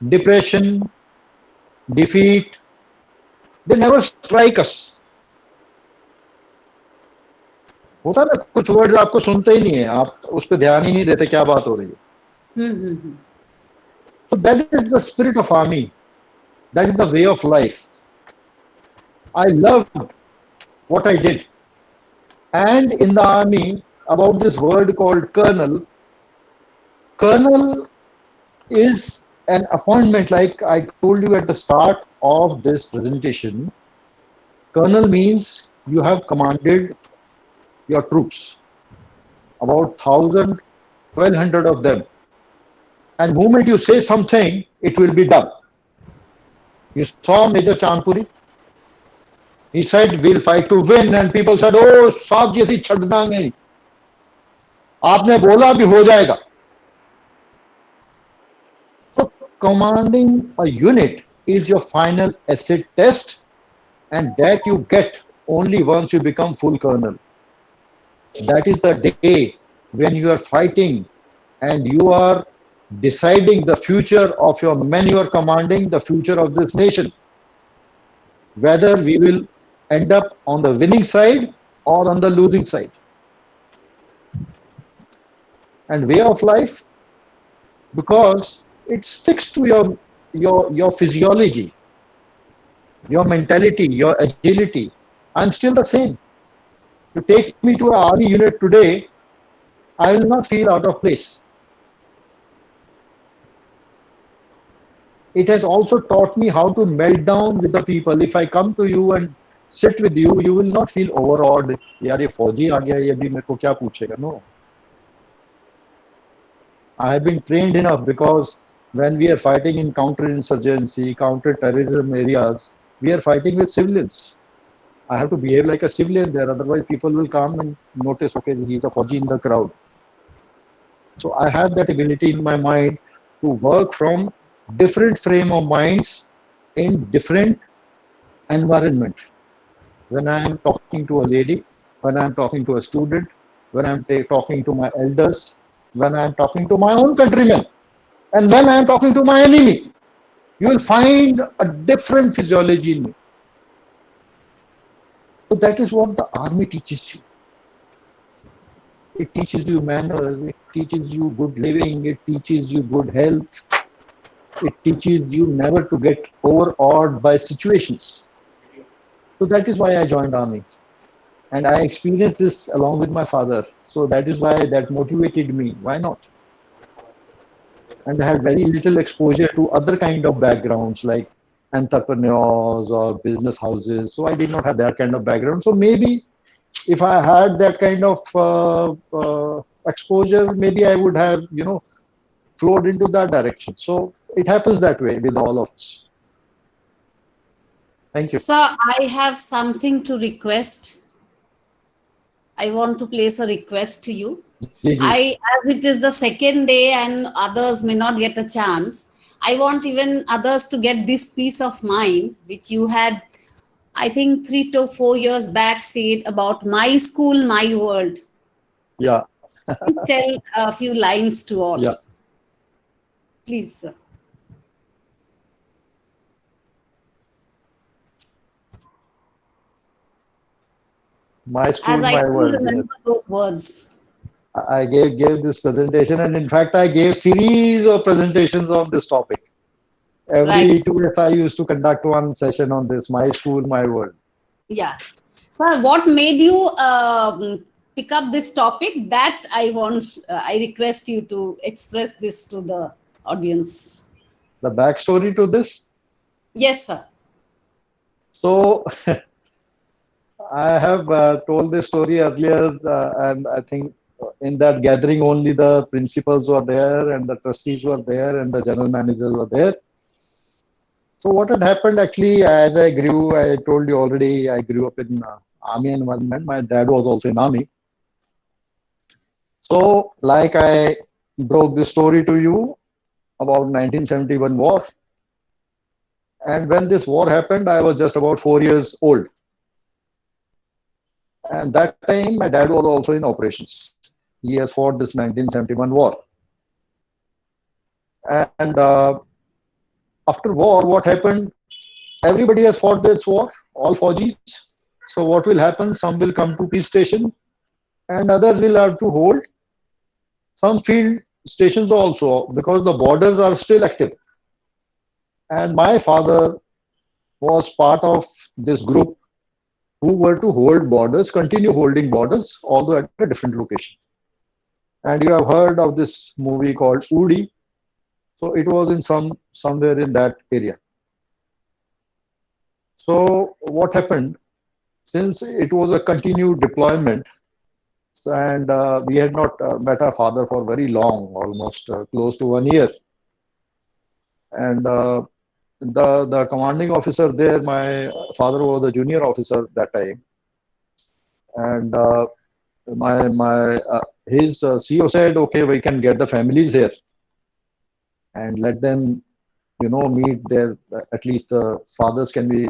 Depression, defeat. They never strike us. होता है ना कुछ words आपको सुनते ही नहीं है आप उस पर ध्यान ही नहीं देते क्या बात हो रही है so that is the spirit of army that is the way of life I loved what I did and in the army about this word called colonel is an appointment like I told you at the start of this presentation colonel means you have commanded your troops about 1,000, 1,200 of them and the moment you say something it will be done you saw Major Chandpuri he said we'll fight to win and people said oh साहब जी ऐसी छड़ना नहीं आपने बोला भी हो जाएगा so commanding a unit is your final acid test and that you get only once you become full colonel that is the day when you are fighting and you are deciding the future of your men you are commanding the future of this nation whether we will end up on the winning side or on the losing side and way of life because it sticks to your physiology your mentality your agility I'm still the same you take me to an army unit today I will not feel out of place it has also taught me how to melt down with the people if I come to you and sit with you you will not feel overawed यार ये फौजी आ गया ये भी मेरे को क्या पूछेगा no I have been trained enough because when we are fighting in counter-insurgency, counter-terrorism areas, we are fighting with civilians. I have to behave like a civilian there, otherwise people will come and notice, okay, he's a Fauji in the crowd. So I have that ability in my mind to work from different frame of minds in different environment. When I am talking to a lady, when I am talking to a student, when I am talking to my elders, when I am talking to my own countrymen, and when I am talking to my enemy, you will find a different physiology in me. So that is what the army teaches you. It teaches you manners, it teaches you good living, it teaches you good health, it teaches you never to get overawed by situations. So that is why I joined army. And I experienced this along with my father. So that is why that motivated me. Why not? And I had very little exposure to other kind of backgrounds like entrepreneurs or business houses. So I did not have that kind of background. So maybe if I had that kind of exposure, maybe I would have, flowed into that direction. So it happens that way with all of us. Thank you. Sir, I have something to request. I want to place a request to you. Ji, ji. As it is the second day and others may not get a chance, I want even others to get this peace of mind, which you had, I think, 3 to 4 years back, said about my school, my world. Yeah, Please tell a few lines to all. yeah. Please, sir. My As school, I my still world. remember Yes. those words. I gave this presentation, and in fact, I gave series of presentations on this topic. Right. Every 2 years, I used to conduct one session on this, my school, my world. Yeah. So, what made you pick up this topic? That I want, I request you to express this to the audience. The backstory to this. Yes, sir. So I have told this story earlier, and I think in that gathering only the principals were there, and the trustees were there, and the general managers were there. So what had happened actually as I grew, I told you already, I grew up in army environment. My dad was also in army. So like I broke this story to you about 1971 war. And when this war happened, I was just about 4 years old. And that time, my dad was also in operations. He has fought this 1971 war. And after war, what happened? Everybody has fought this war, all Faujis. So what will happen? Some will come to peace station, and others will have to hold some field stations also because the borders are still active. And my father was part of this group who were to hold borders, continue holding borders, although at a different location. And you have heard of this movie called Udi. So it was in somewhere in that area. So what happened? Since it was a continued deployment, and we had not met our father for very long, almost close to 1 year, and the commanding officer there, my father was a junior officer that time, and my his CO said, okay, we can get the families here and let them meet their at least the fathers can be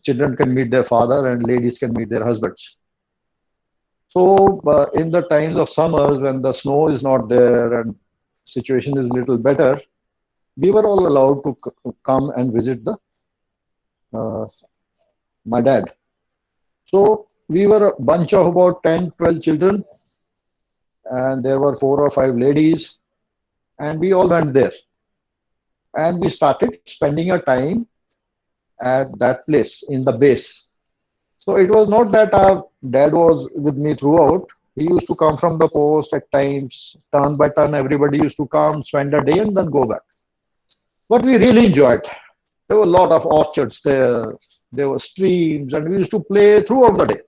children can meet their father and ladies can meet their husbands. So in the times of summers when the snow is not there and situation is little better, we were all allowed to come and visit the uh, my dad. So we were a bunch of about 10, 12 children, and there were 4 or 5 ladies, and we all went there, and we started spending our time at that place in the base. So it was not that our dad was with me throughout. He used to come from the post at times, turn by turn, everybody used to come, spend a day, and then go back. But we really enjoyed. There were a lot of orchards there were streams, and we used to play throughout the day.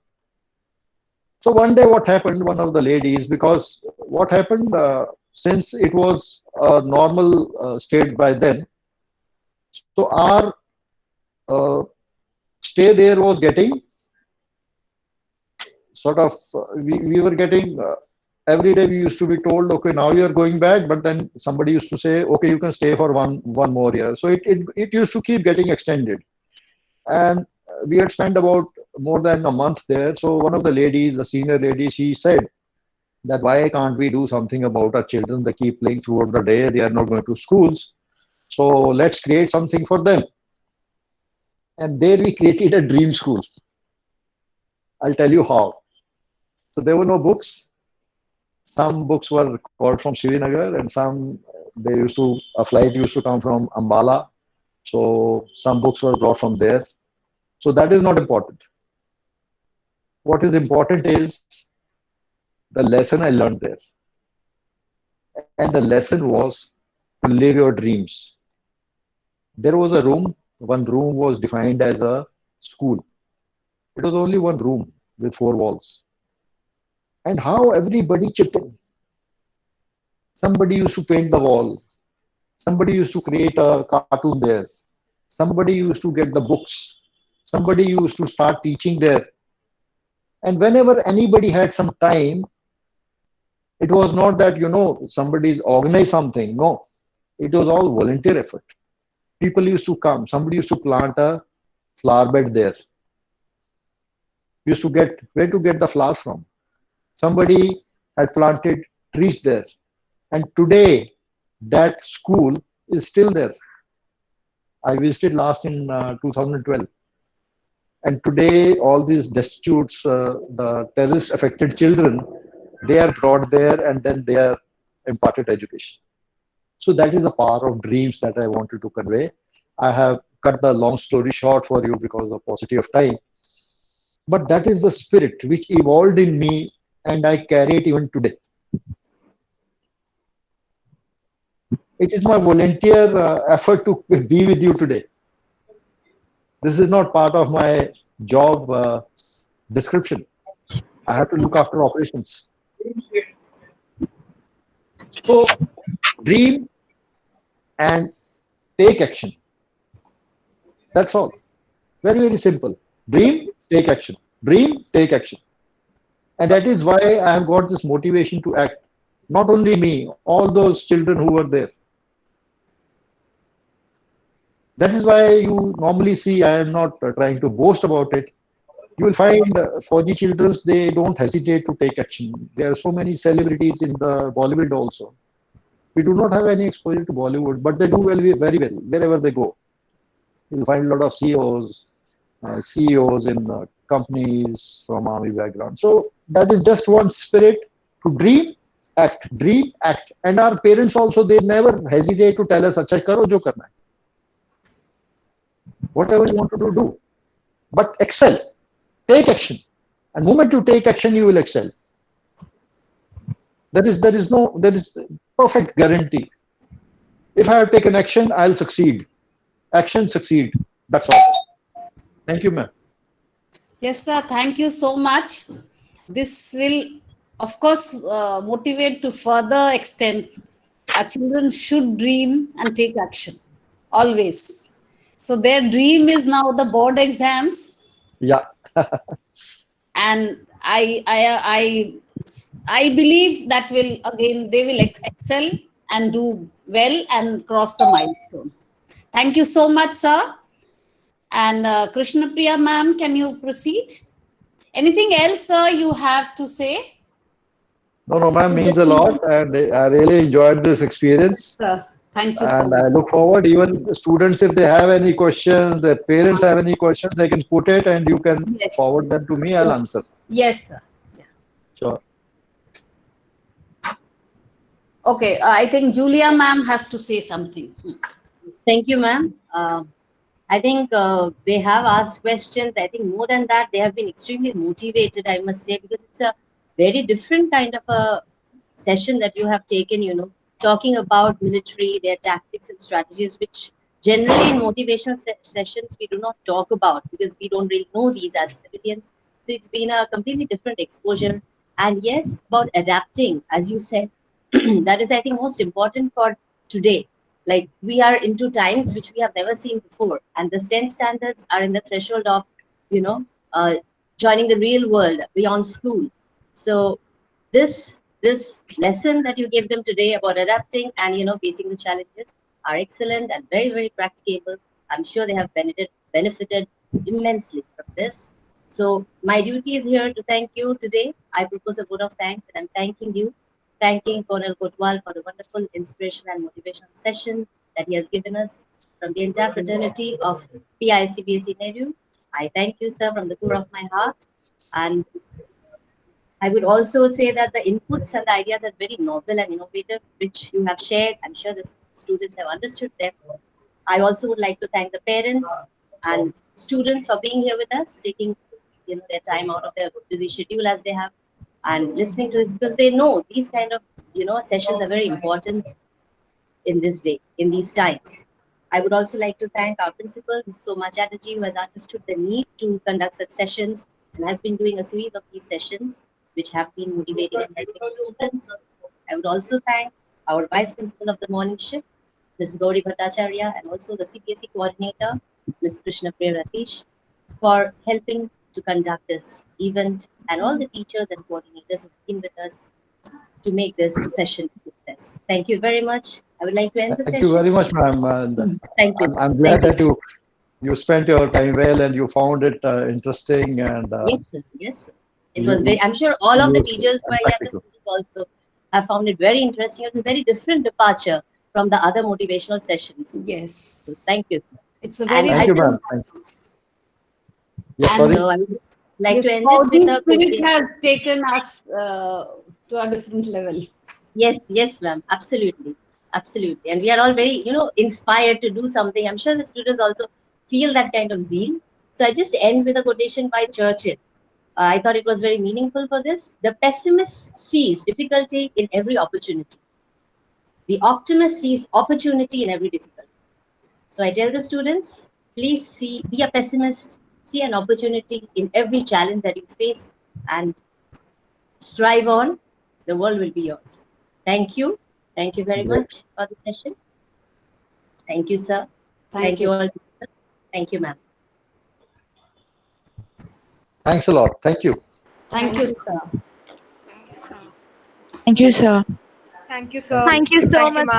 So one day, what happened? One of the ladies, because what happened, since it was a normal state by then, so our uh, stay there was getting sort of we were getting every day we used to be told, okay, now you are going back, but then somebody used to say, okay, you can stay for one more year. So it used to keep getting extended, and we had spent about more than a month there. So one of the ladies, the senior lady, she said that why can't we do something about our children? They keep playing throughout the day, they are not going to schools, so let's create something for them. And there we created a dream school. I'll tell you how. So there were no books. Some books were called from Srinagar, and some they used to a flight used to come from Ambala. So some books were brought from there. So that is not important. What is important is the lesson I learned there, and the lesson was to live your dreams. There was a room. One room was defined as a school. It was only one room with 4 walls. And how everybody chipped in. Somebody used to paint the wall. Somebody used to create a cartoon there. Somebody used to get the books. Somebody used to start teaching there. And whenever anybody had some time, it was not that, somebody's organized something. No, it was all volunteer effort. People used to come. Somebody used to plant a flower bed there. Used to get where to get the flowers from. Somebody had planted trees there. And today, that school is still there. I visited last in 2012. And today, all these destitutes, the terrorist affected children, they are brought there and then they are imparted education. So that is the power of dreams that I wanted to convey. I have cut the long story short for you because of paucity of time. But that is the spirit which evolved in me and I carry it even today. It is my volunteer effort to be with you today. This is not part of my job description. I have to look after operations. So dream and take action. That's all. Very, very simple. Dream, take action. Dream, take action. And that is why I have got this motivation to act. Not only me, all those children who were there. That is why you normally see, I am not trying to boast about it. You will find Fauji children, they don't hesitate to take action. There are so many celebrities in the Bollywood also. We do not have any exposure to Bollywood, but they do well, very well wherever they go. You'll find a lot of CEOs in companies from army background. So that is just one spirit to dream, act. And our parents also, they never hesitate to tell us, "Acha karo jo karna hai." Whatever you want to do, do. But excel, take action. And the moment you take action, you will excel. There is perfect guarantee. If I have taken action, I'll succeed. Action, succeed. That's all. Thank you, ma'am. Yes, sir. Thank you so much. This will, of course, motivate to further extent. Our children should dream and take action always. So their dream is now the board exams, Yeah. and I believe that will again they will excel and do well and cross the milestone. Thank you so much, sir. And Krishna Priya ma'am, can you proceed? Anything else, sir, you have to say? No, ma'am, To the means a children? lot. And I really enjoyed this experience. Sir, thank you so And much. I look forward, even the students, if they have any questions, their parents have any questions, they can put it and you can Yes. forward them to me. I'll Yes, answer. yes, sir. Yeah. Sure. Okay, I think Julia ma'am has to say something. Thank you, ma'am. I think they have asked questions. I think more than that, they have been extremely motivated, I must say, because it's a very different kind of a session that you have taken, talking about military, their tactics and strategies, which generally in motivational sessions we do not talk about because we don't really know these as civilians. So it's been a completely different exposure. And yes, about adapting, as you said, that is, I think, most important for today. Like, we are into times which we have never seen before, and the STEM standards are in the threshold of, you know, uh, joining the real world beyond school. So this lesson that you gave them today about adapting and facing the challenges are excellent and very, very practicable. I'm sure they have benefited immensely from this. So my duty is here to thank you today. I propose a vote of thanks, and I'm thanking you, thanking Colonel Kotwal for the wonderful inspiration and motivational session that he has given us from the entire fraternity of PIS CBSE NERUL. I thank you, sir, from the core of my heart. And I would also say that the inputs and the ideas are very novel and innovative, which you have shared. I'm sure the students have understood them. I also would like to thank the parents and students for being here with us, taking their time out of their busy schedule as they have, and listening to this, because they know these kind of sessions are very important in this day, in these times. I would also like to thank our principal, Ms. Soma Chatterjee, who has understood the need to conduct such sessions and has been doing a series of these sessions, which have been motivating and helping the students. I would also thank our vice principal of the morning shift, Ms. Gauri Bhattacharya, and also the CBSE coordinator, Ms. Krishna Priya Ratish, for helping to conduct this event, and all the teachers and coordinators who've been with us to make this session a success. Thank you very much. I would like to end the Thank you session. very much, ma'am. And Thank you. I'm glad Thank you. that you spent your time well and you found it interesting and Yes, sir. Yes, sir. It was you very, I'm sure all of the useful teachers who and are here, the practical. students also have found it very interesting. It was a very different departure from the other motivational sessions. So Yes. thank you. It's a And very Thank I you, just, ma'am. Thank you. Yes, and sorry. so I would like to this end it with sporting a spirit quotation. has taken us to a different level. Yes, yes, ma'am. Absolutely. Absolutely. And we are all very, inspired to do something. I'm sure the students also feel that kind of zeal. So I just end with a quotation by Churchill. I thought it was very meaningful for this. The pessimist sees difficulty in every opportunity. The optimist sees opportunity in every difficulty. So I tell the students, please be a pessimist, see an opportunity in every challenge that you face, and strive on. The world will be yours. Thank you. Thank you very Great. much for the session. Thank you, sir. Thank Thank you you. all. Thank you, ma'am. Thanks a lot. Thank you. Thank you, sir. Thank you, sir. Thank you, sir. Thank you so Thank you, much, ma'am.